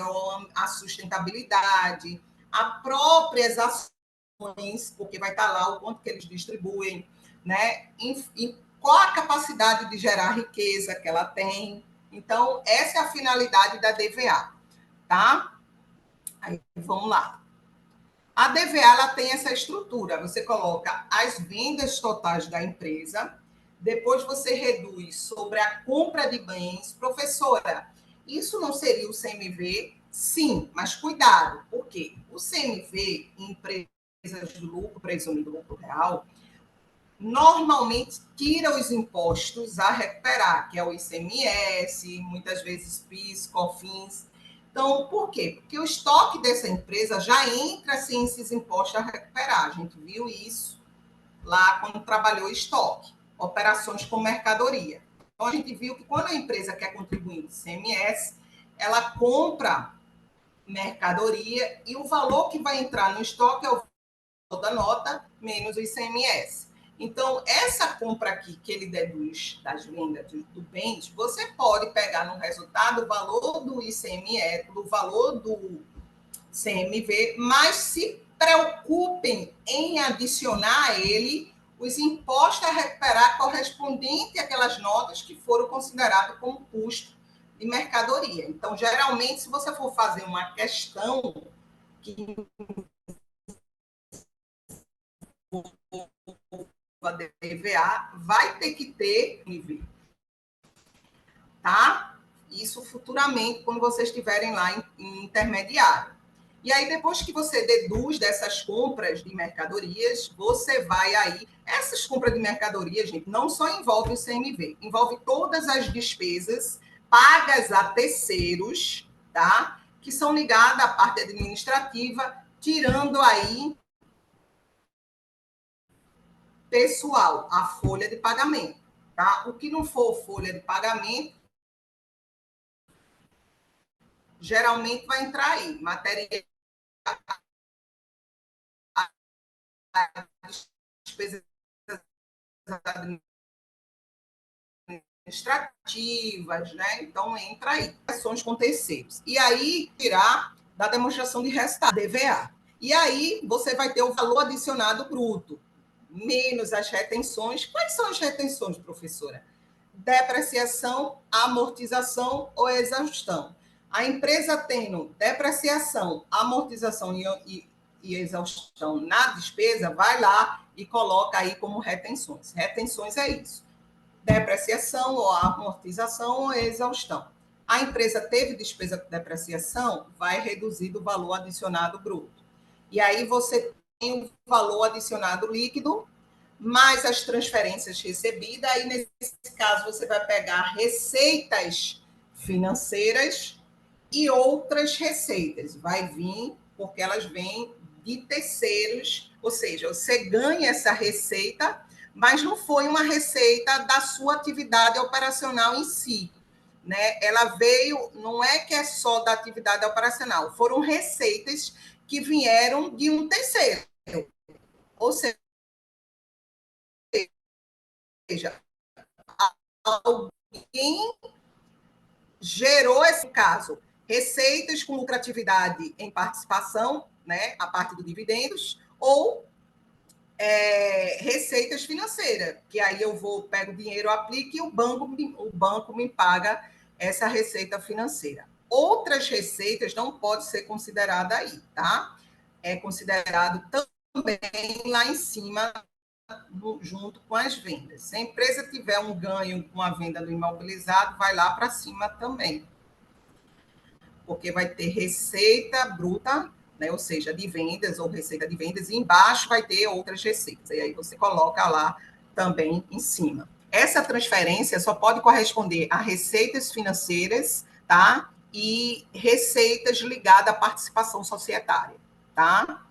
à sustentabilidade, a próprias ações, porque vai estar lá o quanto que eles distribuem, né? E qual a capacidade de gerar riqueza que ela tem. Então, essa é a finalidade da DVA, tá? Aí, vamos lá. A DVA ela tem essa estrutura. Você coloca as vendas totais da empresa, depois você reduz sobre a compra de bens. Professora, isso não seria o CMV? Sim, mas cuidado, porque o CMV, em empresas de lucro, presumido lucro real, normalmente tira os impostos a recuperar, que é o ICMS, muitas vezes PIS, COFINS. Então, por quê? Porque o estoque dessa empresa já entra sem esses impostos a recuperar. A gente viu isso lá quando trabalhou estoque, operações com mercadoria. Então, a gente viu que quando a empresa quer contribuir no ICMS, ela compra mercadoria e o valor que vai entrar no estoque é o valor da nota menos o ICMS. Então, essa compra aqui que ele deduz das vendas do bens, você pode pegar no resultado o valor do ICMS, do valor do CMV, mas se preocupem em adicionar a ele os impostos a recuperar correspondente àquelas notas que foram consideradas como custo de mercadoria. Então, geralmente, se você for fazer uma questão que a DVA, vai ter que ter nível, tá? Isso futuramente, quando vocês estiverem lá em intermediário. E aí, depois que você deduz dessas compras de mercadorias, você vai aí. Essas compras de mercadorias, gente, não só envolve o CMV, envolve todas as despesas pagas a terceiros, tá? Que são ligadas à parte administrativa, tirando aí pessoal, a folha de pagamento, tá? O que não for folha de pagamento, geralmente vai entrar aí, matéria, despesas administrativas, né? Então entra aí, ações com terceiros. E aí tirar da demonstração de resultado, DVA. E aí você vai ter o valor adicionado bruto, menos as retenções. Quais são as retenções, professora? Depreciação, amortização ou exaustão. A empresa tendo depreciação, amortização e exaustão na despesa, vai lá e coloca aí como retenções. Retenções é isso: depreciação ou amortização ou exaustão. A empresa teve despesa de depreciação, vai reduzir do valor adicionado bruto. E aí você tem o valor adicionado líquido, mais as transferências recebidas. Aí, nesse caso, você vai pegar receitas financeiras e outras receitas. Vai vir, porque elas vêm de terceiros, ou seja, você ganha essa receita, mas não foi uma receita da sua atividade operacional em si. Né? Ela veio, não é que é só da atividade operacional, foram receitas que vieram de um terceiro. Ou seja, alguém gerou esse caso, receitas com lucratividade em participação, né, a parte dos dividendos, ou receitas financeiras, que aí eu vou, pego o dinheiro, aplico e o banco me paga essa receita financeira. Outras receitas não pode ser considerada aí, tá? É considerado também lá em cima, junto com as vendas. Se a empresa tiver um ganho com a venda do imobilizado, vai lá para cima também, porque vai ter receita bruta, né, ou seja, de vendas ou receita de vendas, e embaixo vai ter outras receitas. E aí você coloca lá também em cima. Essa transferência só pode corresponder a receitas financeiras, tá? E receitas ligadas à participação societária, tá?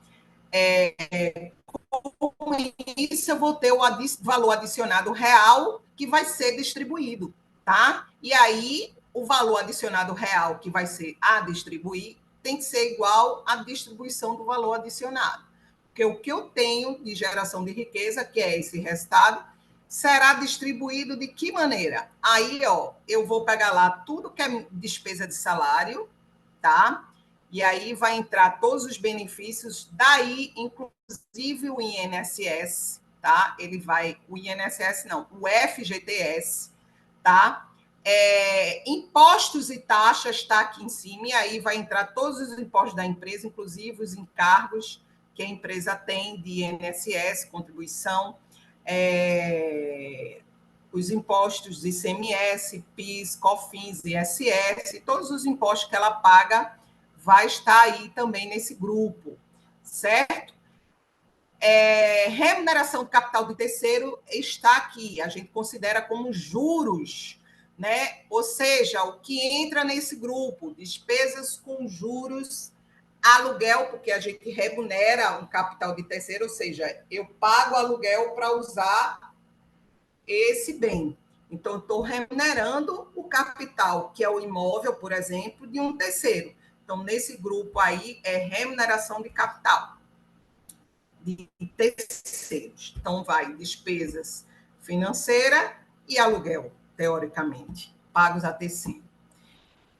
Com isso, eu vou ter o valor adicionado real que vai ser distribuído, tá? E aí, o valor adicionado real que vai ser a distribuir tem que ser igual à distribuição do valor adicionado. Porque o que eu tenho de geração de riqueza, que é esse resultado, será distribuído de que maneira? Aí, ó, eu vou pegar lá tudo que é despesa de salário, tá? E aí vai entrar todos os benefícios, daí, inclusive o INSS, tá? Ele vai, o INSS não, o FGTS, tá? Impostos e taxas está aqui em cima, e aí vai entrar todos os impostos da empresa, inclusive os encargos, que a empresa tem de INSS, contribuição, os impostos de ICMS, PIS, COFINS, ISS, todos os impostos que ela paga vai estar aí também nesse grupo, certo? Remuneração do capital do terceiro está aqui, a gente considera como juros, né? Ou seja, o que entra nesse grupo, despesas com juros, aluguel, porque a gente remunera um capital de terceiro, ou seja, eu pago aluguel para usar esse bem. Então, eu estou remunerando o capital, que é o imóvel, por exemplo, de um terceiro. Então, nesse grupo aí, é remuneração de capital de terceiros. Então, vai despesas financeira e aluguel, teoricamente, pagos a terceiro.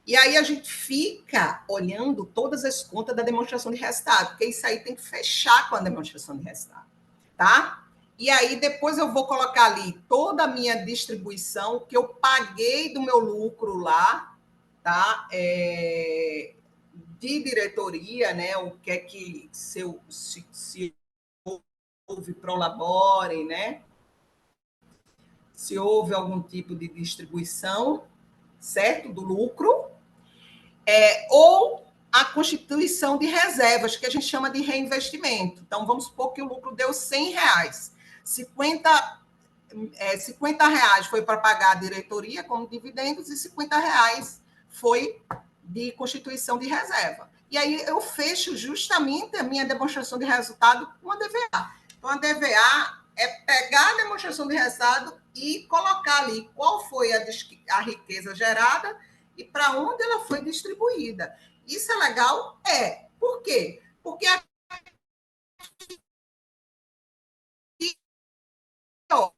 E aí a gente fica olhando todas as contas da demonstração de resultado, porque isso aí tem que fechar com a demonstração de resultado, tá? E aí depois eu vou colocar ali toda a minha distribuição que eu paguei do meu lucro lá, tá? De diretoria, né? O que é que se houve prolabore, né? Se houve algum tipo de distribuição, certo? Do lucro, ou a constituição de reservas, que a gente chama de reinvestimento. Então, vamos supor que o lucro deu R$100. 50 reais foi para pagar a diretoria como dividendos e 50 reais foi de constituição de reserva. E aí eu fecho justamente a minha demonstração de resultado com a DVA. Então, a DVA é pegar a demonstração de resultado e colocar ali qual foi a riqueza gerada e para onde ela foi distribuída. Isso é legal? É. Por quê? Porque aqui, ó,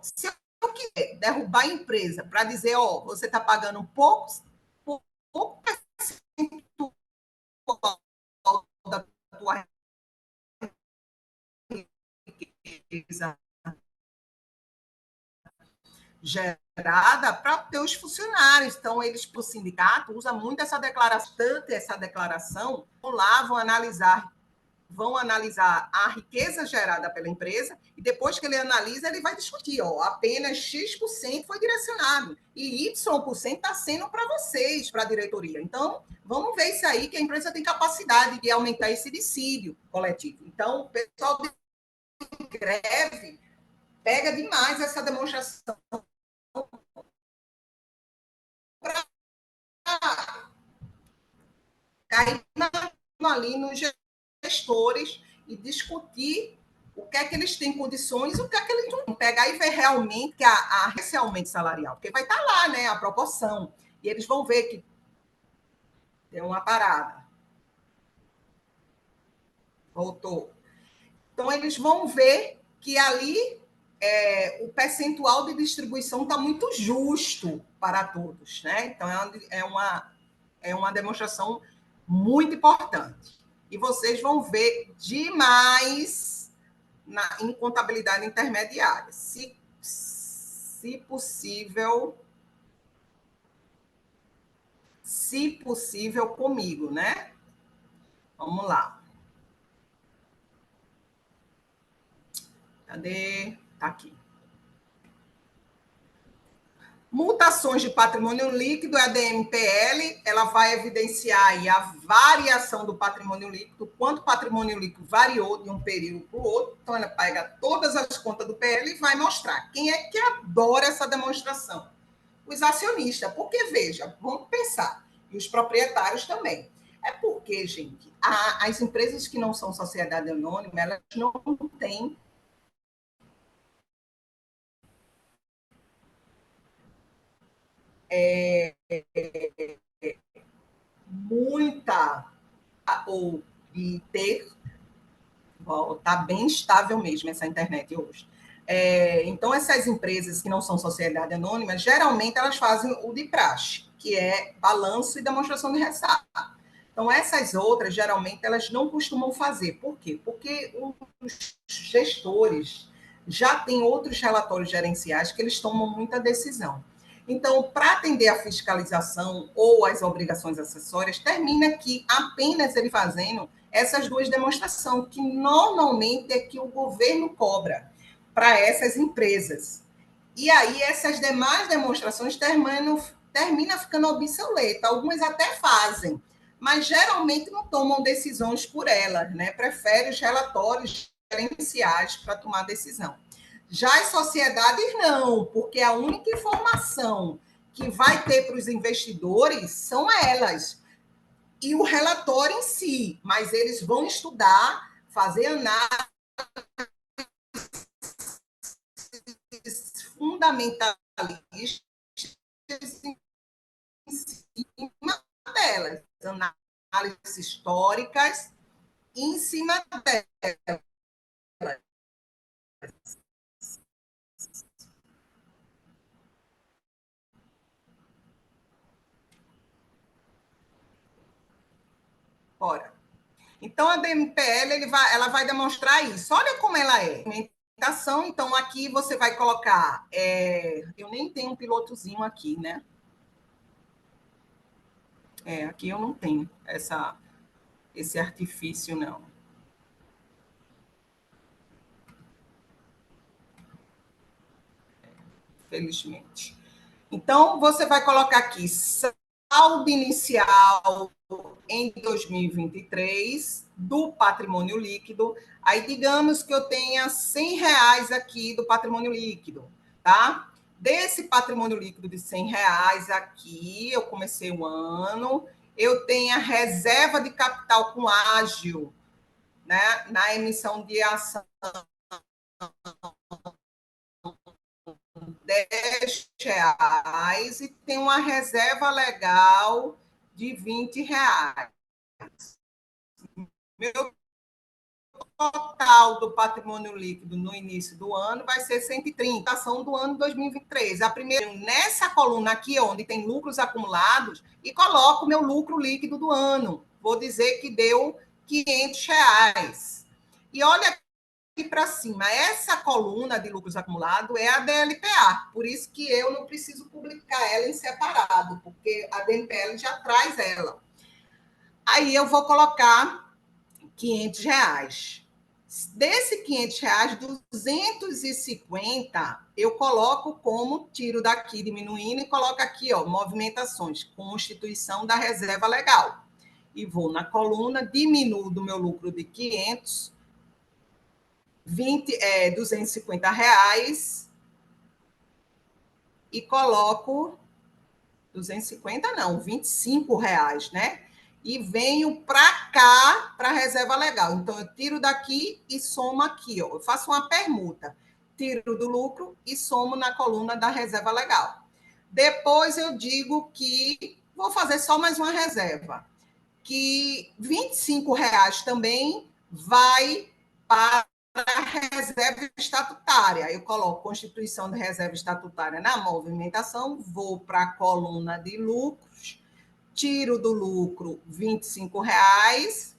se eu quiser derrubar a empresa para dizer, ó, você está pagando pouco percentual da tua riqueza gerada para ter os funcionários. Então, eles, para o sindicato, usam muito essa declaração, vão lá, vão analisar a riqueza gerada pela empresa e depois que ele analisa, ele vai discutir, ó, apenas X% foi direcionado e Y% está sendo para vocês, para a diretoria. Então, vamos ver isso aí, que a empresa tem capacidade de aumentar esse dissídio coletivo. Então, o pessoal de greve pega demais essa demonstração para cair ali nos gestores e discutir o que é que eles têm condições, o que é que eles não têm. Pegar e ver realmente esse aumento salarial, porque vai estar lá, né, a proporção. E eles vão ver que tem uma parada. Voltou. Então, eles vão ver que ali o percentual de distribuição está muito justo para todos, né? Então, é uma demonstração muito importante. E vocês vão ver demais em contabilidade intermediária. Se possível comigo, né? Vamos lá. Cadê? Tá aqui. Mutações de patrimônio líquido, a DMPL, ela vai evidenciar aí a variação do patrimônio líquido, quanto o patrimônio líquido variou de um período para o outro. Então, ela pega todas as contas do PL e vai mostrar. Quem é que adora essa demonstração? Os acionistas. Porque, veja, vamos pensar, e os proprietários também. É porque, gente, as empresas que não são sociedade anônima, elas não têm muita ou de ter, está bem estável mesmo essa internet hoje. Então, essas empresas que não são sociedade anônima, geralmente elas fazem o de praxe, que é balanço e demonstração de resultado. Então, essas outras, geralmente, elas não costumam fazer. Por quê? Porque os gestores já têm outros relatórios gerenciais que eles tomam muita decisão. Então, para atender a fiscalização ou as obrigações acessórias, termina que apenas ele fazendo essas duas demonstrações, que normalmente é que o governo cobra para essas empresas. E aí, essas demais demonstrações termina ficando obsoleta. Algumas até fazem, mas geralmente não tomam decisões por elas, né? Preferem os relatórios gerenciais para tomar decisão. Já as sociedades não, porque a única informação que vai ter para os investidores são elas e o relatório em si, mas eles vão estudar, fazer análises fundamentalistas em cima delas, análises históricas em cima delas. Ora, então, a DMPL ela vai demonstrar isso. Olha como ela é. Então, aqui você vai colocar... eu nem tenho um pilotozinho aqui, né? Aqui eu não tenho esse artifício, não. Felizmente. Então, você vai colocar aqui saldo inicial em 2023 do patrimônio líquido. Aí, digamos que eu tenha R$100 aqui do patrimônio líquido, tá? Desse patrimônio líquido de R$100 aqui, eu comecei o ano, eu tenho a reserva de capital com ágio, né, na emissão de ação R$10 e tem uma reserva legal de R$20. Meu total do patrimônio líquido no início do ano vai ser 130, ação do ano 2023. A primeira, nessa coluna aqui, onde tem lucros acumulados, e coloco o meu lucro líquido do ano. Vou dizer que deu R$500. E olha aqui para cima, essa coluna de lucros acumulados é a DLPA, por isso que eu não preciso publicar ela em separado, porque a DMPL já traz ela. Aí eu vou colocar R$500. Desse R$500, 250 eu coloco como tiro daqui, diminuindo, e coloco aqui, ó, movimentações, constituição da reserva legal. E vou na coluna, diminuo do meu lucro de 500, R$250 e coloco 250 não, R$25, né? E venho para cá, para a reserva legal. Então, eu tiro daqui e somo aqui, ó. Eu faço uma permuta. Tiro do lucro e somo na coluna da reserva legal. Depois eu digo que vou fazer só mais uma reserva, que R$25 também vai para a reserva estatutária. Eu coloco constituição de reserva estatutária na movimentação, vou para a coluna de lucros, tiro do lucro R$25,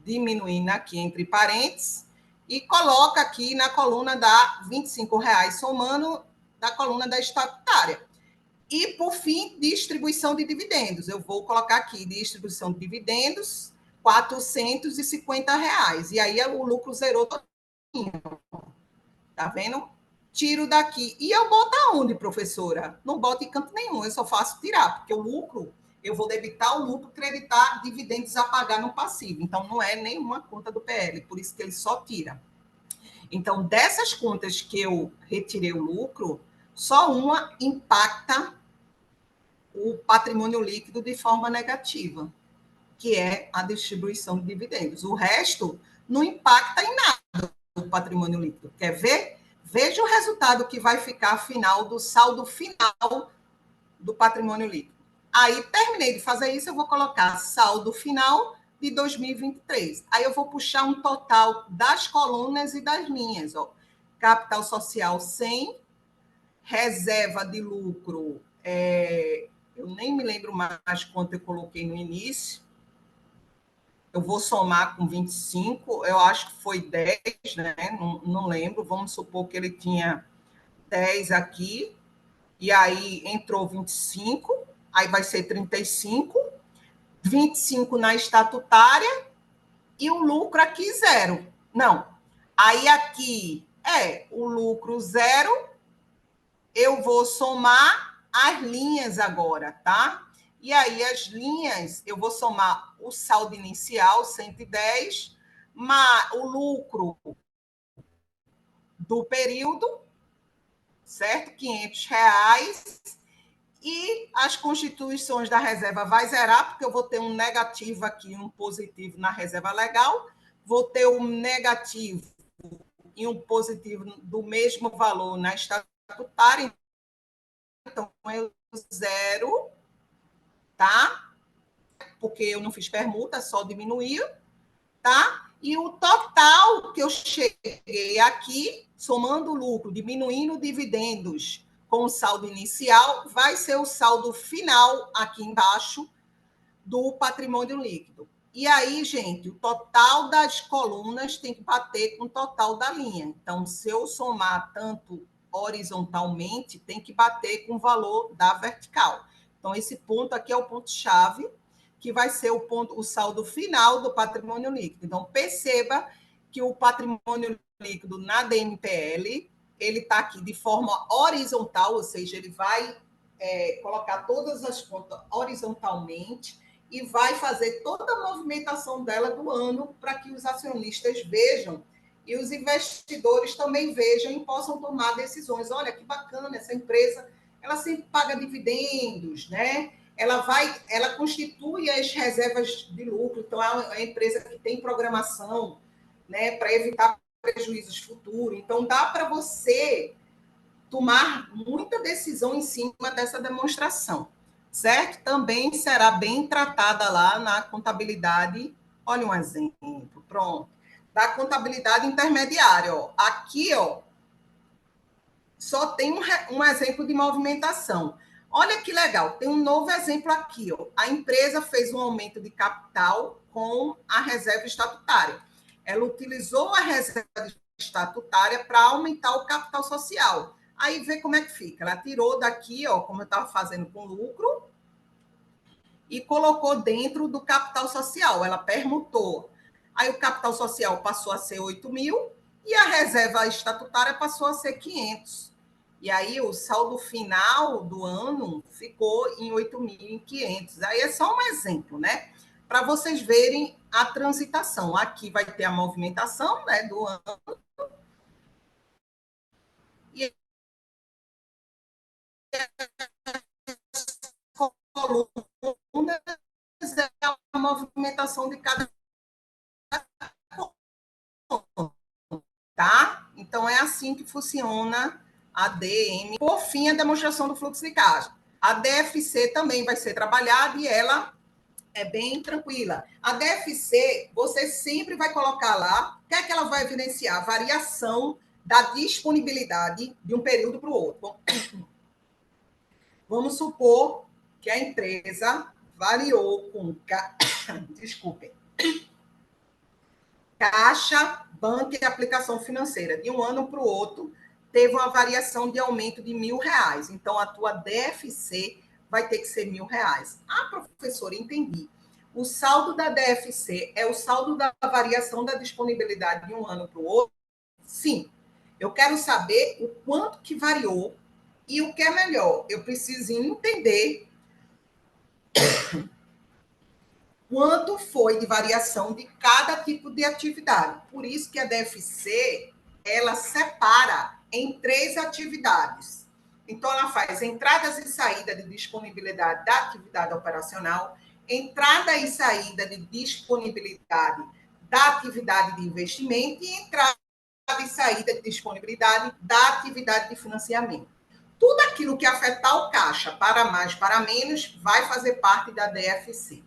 diminuindo aqui entre parênteses, e coloco aqui na coluna da R$25, somando da coluna da estatutária. E, por fim, distribuição de dividendos. Eu vou colocar aqui distribuição de dividendos, R$450. E aí o lucro zerou todinho. Tá vendo? Tiro daqui. E eu boto aonde, professora? Não boto em canto nenhum, eu só faço tirar, porque o lucro, eu vou debitar o lucro, creditar dividendos a pagar no passivo. Então, não é nenhuma conta do PL, por isso que ele só tira. Então, dessas contas que eu retirei o lucro, só uma impacta o patrimônio líquido de forma negativa, que é a distribuição de dividendos. O resto não impacta em nada o patrimônio líquido. Quer ver? Veja o resultado que vai ficar final do saldo final do patrimônio líquido. Aí, terminei de fazer isso, eu vou colocar saldo final de 2023. Aí eu vou puxar um total das colunas e das linhas. Ó. Capital social 100, reserva de lucro, eu nem me lembro mais quanto eu coloquei no início. Eu vou somar com 25, eu acho que foi 10, né? Não lembro. Vamos supor que ele tinha 10 aqui. e aí entrou 25, aí vai ser 35, 25 na estatutária e o lucro aqui zero. Não, aí aqui o lucro zero, eu vou somar as linhas agora, tá? E aí as linhas, eu vou somar o saldo inicial, 110, mas o lucro do período, certo? R$ 500. E as constituições da reserva vai zerar, porque eu vou ter um negativo aqui, um positivo na reserva legal, vou ter um negativo e um positivo do mesmo valor na estatutária, então eu zero, tá? Porque eu não fiz permuta, só diminuiu, tá? E o total que eu cheguei aqui, somando o lucro, diminuindo dividendos com o saldo inicial, vai ser o saldo final aqui embaixo do patrimônio líquido. E aí, gente, o total das colunas tem que bater com o total da linha. Então, se eu somar tanto horizontalmente, tem que bater com o valor da vertical. Então, esse ponto aqui é o ponto-chave, que vai ser o ponto, o saldo final do patrimônio líquido. Então, perceba que o patrimônio líquido na DMPL, ele está aqui de forma horizontal, ou seja, ele vai colocar todas as contas horizontalmente e vai fazer toda a movimentação dela do ano para que os acionistas vejam e os investidores também vejam e possam tomar decisões. Olha, que bacana, essa empresa, ela sempre paga dividendos, né? Ela constitui as reservas de lucro, então é uma empresa que tem programação, né, para evitar prejuízos futuros. Então dá para você tomar muita decisão em cima dessa demonstração, certo? Também será bem tratada lá na contabilidade. Olha um exemplo, pronto. Da contabilidade intermediária, ó. Aqui, ó, só tem um exemplo de movimentação. Olha que legal, tem um novo exemplo aqui, ó. A empresa fez um aumento de capital com a reserva estatutária. Ela utilizou a reserva estatutária para aumentar o capital social. Aí vê como é que fica. Ela tirou daqui, ó, como eu estava fazendo com lucro, e colocou dentro do capital social. Ela permutou. Aí o capital social passou a ser 8 mil e a reserva estatutária passou a ser 500. E aí o saldo final do ano ficou em 8.500. Aí é só um exemplo, né? Para vocês verem a transitação. Aqui vai ter a movimentação, né, do ano. E colunas é a movimentação de cada ponto, tá? Então é assim que funciona a DM. Por fim, a demonstração do fluxo de caixa. A DFC também vai ser trabalhada e ela é bem tranquila. A DFC, você sempre vai colocar lá, o que é que ela vai evidenciar? A variação da disponibilidade de um período para o outro. Vamos supor que a empresa variou com desculpem, caixa, banco e aplicação financeira. De um ano para o outro, teve uma variação de aumento de R$ 1.000. Então, a tua DFC vai ter que ser R$ 1.000. Ah, professora, entendi. O saldo da DFC é o saldo da variação da disponibilidade de um ano para o outro? Sim. Eu quero saber o quanto que variou e o que é melhor. Eu preciso entender quanto foi de variação de cada tipo de atividade. Por isso que a DFC, ela separa em 3 atividades. Então, ela faz entradas e saída de disponibilidade da atividade operacional, entrada e saída de disponibilidade da atividade de investimento e entrada e saída de disponibilidade da atividade de financiamento. Tudo aquilo que afetar o caixa, para mais, para menos, vai fazer parte da DFC.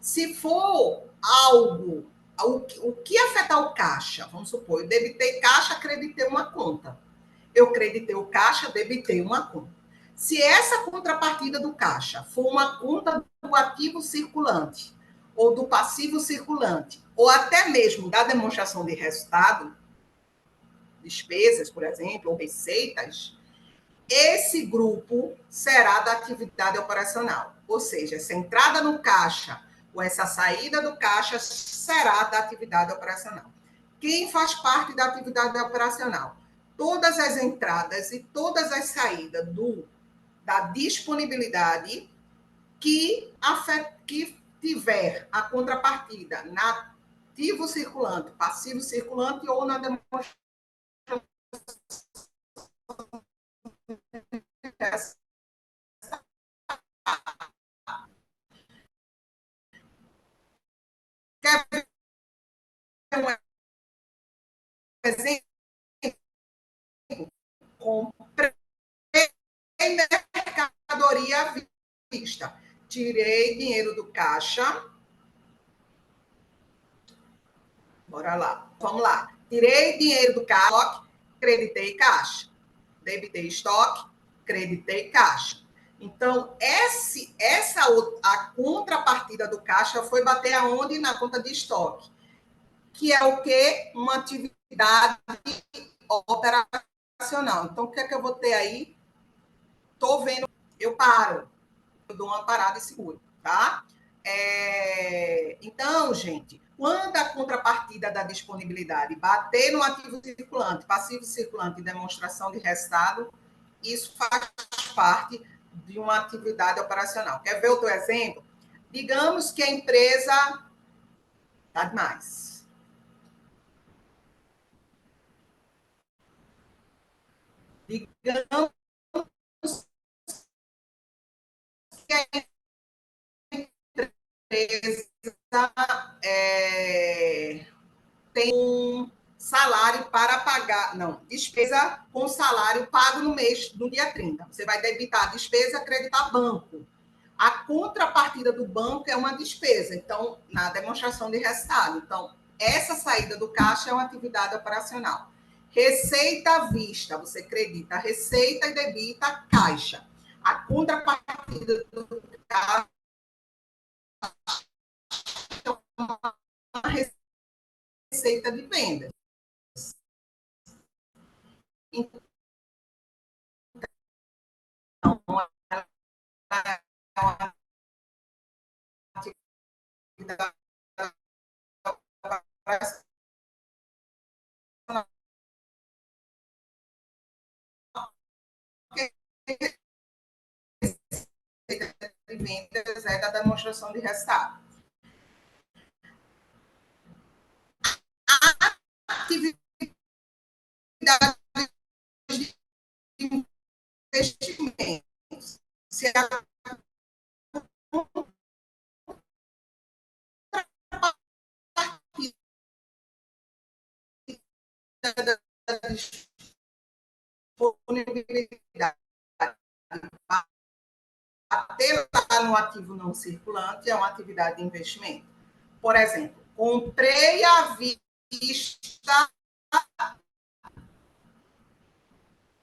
Se for algo, o que afetar o caixa, vamos supor, eu debitei caixa, creditei uma conta. Eu creditei o caixa, debitei uma conta. Se essa contrapartida do caixa for uma conta do ativo circulante, ou do passivo circulante, ou até mesmo da demonstração de resultado, despesas, por exemplo, ou receitas, esse grupo será da atividade operacional. Ou seja, essa entrada no caixa ou essa saída do caixa será da atividade operacional. Quem faz parte da atividade operacional? Todas as entradas e todas as saídas da disponibilidade que tiver a contrapartida na ativo circulante, passivo circulante ou na demonstração. Quer ver um exemplo? Comprei mercadoria à vista. Tirei dinheiro do caixa. Bora lá. Vamos lá. Tirei dinheiro do caixa, creditei caixa. Debitei estoque, creditei caixa. Então, a contrapartida do caixa foi bater aonde? Na conta de estoque. Que é o quê? Uma atividade operacional. Então, o que é que eu vou ter aí? Estou vendo, eu paro. Eu dou uma parada e seguro, tá? Então, gente, quando a contrapartida da disponibilidade bater no ativo circulante, passivo circulante e demonstração de resultado, isso faz parte de uma atividade operacional. Quer ver outro exemplo? Digamos que a empresa está demais. Digamos que a empresa tem um salário para pagar, não, despesa com salário pago no mês, no dia 30. Você vai debitar a despesa, acreditar banco. A contrapartida do banco é uma despesa, então, na demonstração de resultado. Então, essa saída do caixa é uma atividade operacional. Receita à vista, você acredita a receita e debita a caixa. A contrapartida do caixa é uma receita de venda. Então, de vendas é da demonstração de resultado. A atividade de investimentos, se a disponibilidade bater no ativo não circulante é uma atividade de investimento. Por exemplo, comprei à vista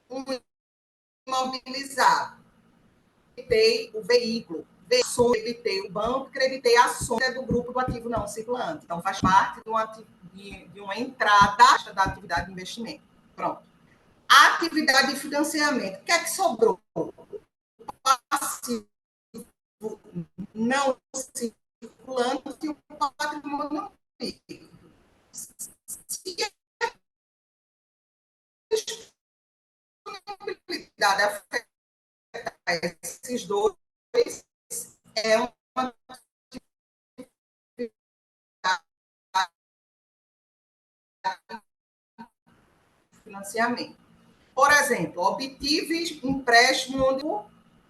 um imobilizado, creditei o veículo, creditei o banco, creditei a ação do grupo do ativo não circulante. Então, faz parte de uma entrada da atividade de investimento. Pronto. A atividade de financiamento, o que é que sobrou? Passivo não circulante e o patrimônio líquido. Se a disponibilidade afeta esses dois, é uma financiamento. Por exemplo, obtive empréstimo onde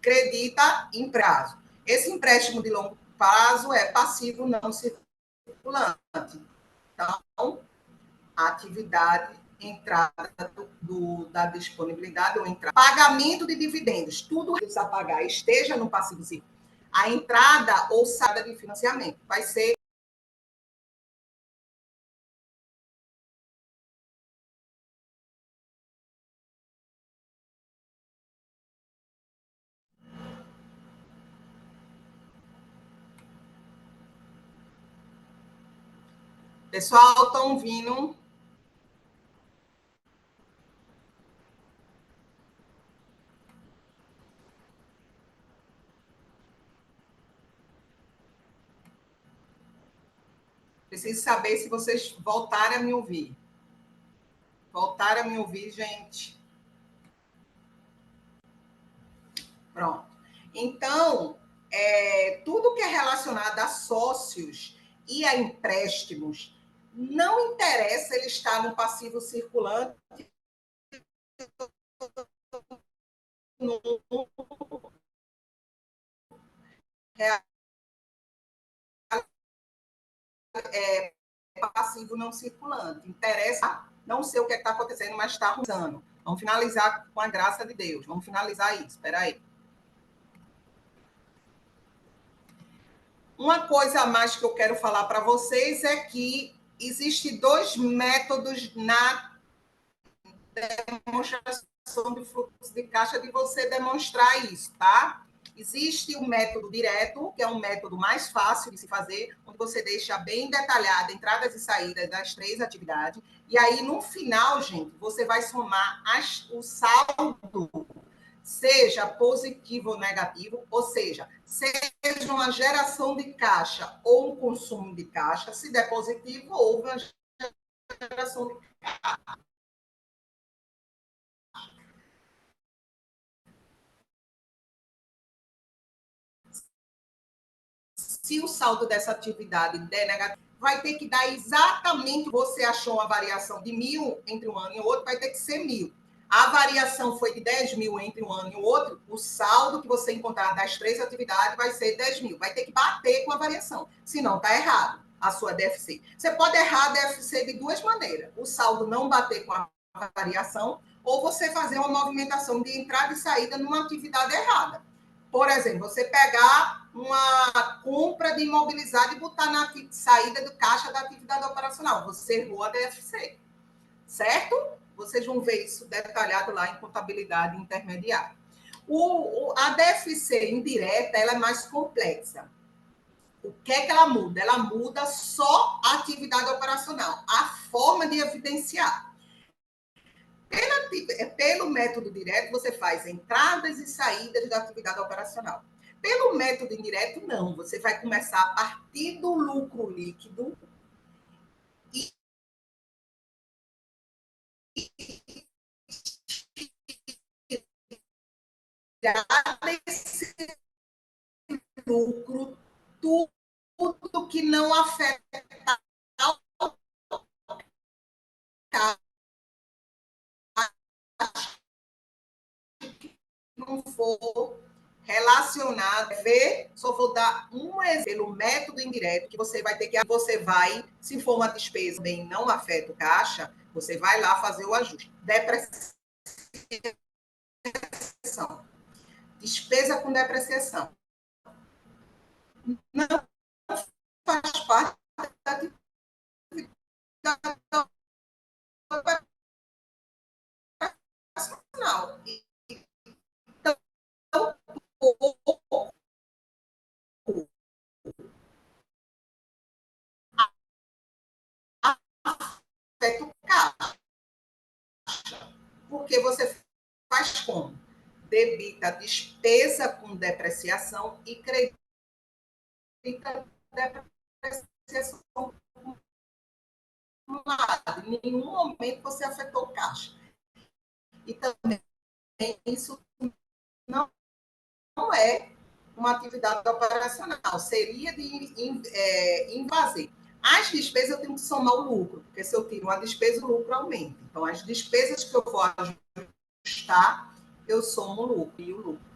credita em prazo. Esse empréstimo de longo prazo é passivo não circulante. Então, a atividade entrada da disponibilidade ou entrada. Pagamento de dividendos. Tudo a pagar esteja no passivo circulante. A entrada ou saída de financiamento vai ser pessoal, estão vindo? Preciso saber se vocês voltarem a me ouvir. Voltaram a me ouvir, gente? Pronto. Então, tudo que é relacionado a sócios e a empréstimos, não interessa ele estar no passivo circulante, no passivo não circulante. Interessa, não sei o que está acontecendo, mas está usando. Vamos finalizar com a graça de Deus. Vamos finalizar isso. Espera aí. Uma coisa a mais que eu quero falar para vocês é que existem dois métodos na demonstração de fluxo de caixa de você demonstrar isso, tá? Existe o método direto, que é um método mais fácil de se fazer, onde você deixa bem detalhado entradas e saídas das 3 atividades, e aí no final, gente, você vai somar o saldo, seja positivo ou negativo, ou seja uma geração de caixa ou um consumo de caixa. Se der positivo, houve uma geração de caixa. Se o saldo dessa atividade der negativo, vai ter que dar exatamente, você achou uma variação de 1.000 entre um ano e o outro, vai ter que ser 1.000. A variação foi de 10.000 entre um ano e o outro, o saldo que você encontrar das 3 atividades vai ser 10.000. Vai ter que bater com a variação, senão está errado a sua DFC. Você pode errar a DFC de 2 maneiras. O saldo não bater com a variação, ou você fazer uma movimentação de entrada e saída numa atividade errada. Por exemplo, você pegar uma compra de imobilizado e botar na saída do caixa da atividade operacional. Você errou a DFC, certo? Vocês vão ver isso detalhado lá em contabilidade intermediária. A DFC indireta, ela é mais complexa. O que é que ela muda? Ela muda só a atividade operacional, a forma de evidenciar. Pelo método direto, você faz entradas e saídas da atividade operacional. Pelo método indireto, não. Você vai começar a partir do lucro líquido e desse lucro tudo que não afeta não for relacionado, só vou dar um exemplo, pelo método indireto, que você vai ter que, se for uma despesa bem não afeta o caixa, você vai lá fazer o ajuste. Depreciação. Despesa com depreciação. Não faz parte da atividade operacional. Então, afeta o caixa. Porque você faz como? Debita despesa com depreciação e credita depreciação com lado. Em nenhum momento você afetou o caixa. E também isso não é uma atividade operacional, seria de invaser. As despesas eu tenho que somar o lucro, porque se eu tiro uma despesa, o lucro aumenta. Então, as despesas que eu vou ajustar, eu somo o lucro e o lucro.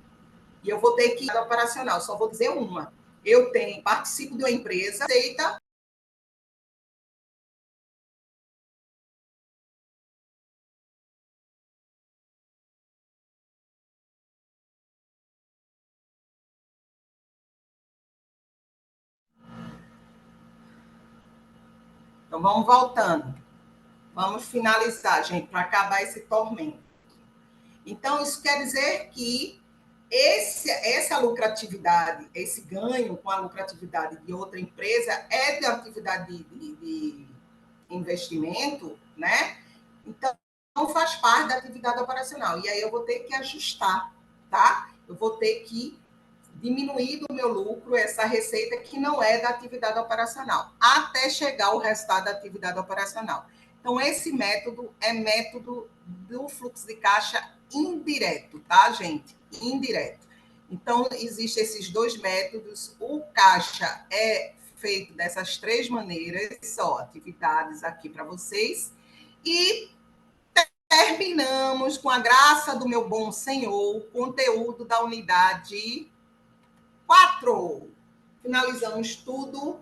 E eu vou ter que ir operacional, só vou dizer uma. Eu participo de uma empresa, aceita. Então, vamos voltando. Vamos finalizar, gente, para acabar esse tormento. Então, isso quer dizer que essa lucratividade, esse ganho com a lucratividade de outra empresa é de atividade de investimento, né? Então, não faz parte da atividade operacional. E aí eu vou ter que ajustar, tá? Eu vou ter que diminuir do meu lucro essa receita que não é da atividade operacional, até chegar ao resultado da atividade operacional. Então, esse método é método do fluxo de caixa indireto, tá, gente? Indireto. Então, existem esses dois métodos. O caixa é feito dessas três maneiras, só atividades aqui para vocês. E terminamos, com a graça do meu bom Senhor, o conteúdo da unidade 4. Finalizamos tudo,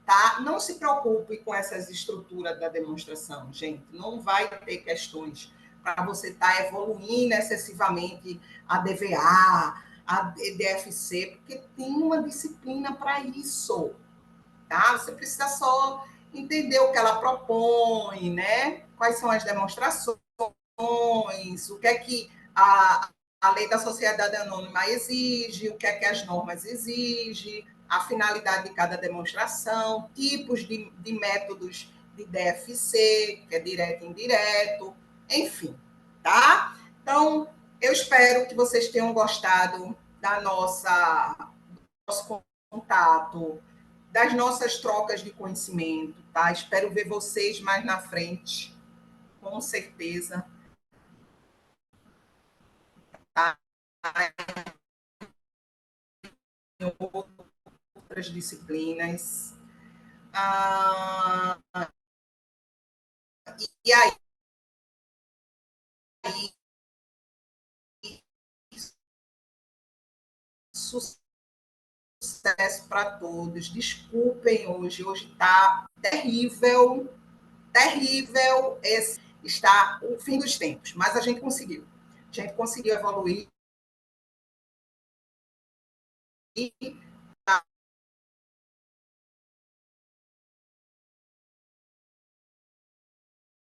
tá? Não se preocupe com essas estruturas da demonstração, gente. Não vai ter questões para você estar evoluindo excessivamente a DVA, a DFC, porque tem uma disciplina para isso, tá? Você precisa só entender o que ela propõe, né? Quais são as demonstrações, o que é que a lei da sociedade anônima exige, o que é que as normas exigem, a finalidade de cada demonstração, tipos de métodos de DFC, que é direto e indireto, enfim, tá? Então, eu espero que vocês tenham gostado da nosso contato, das nossas trocas de conhecimento, tá? Espero ver vocês mais na frente, com certeza. Tá? Em outras disciplinas. Ah, e aí, sucesso para todos. Desculpem hoje está terrível, terrível. Esse está o fim dos tempos, mas a gente conseguiu. A gente conseguiu evoluir. E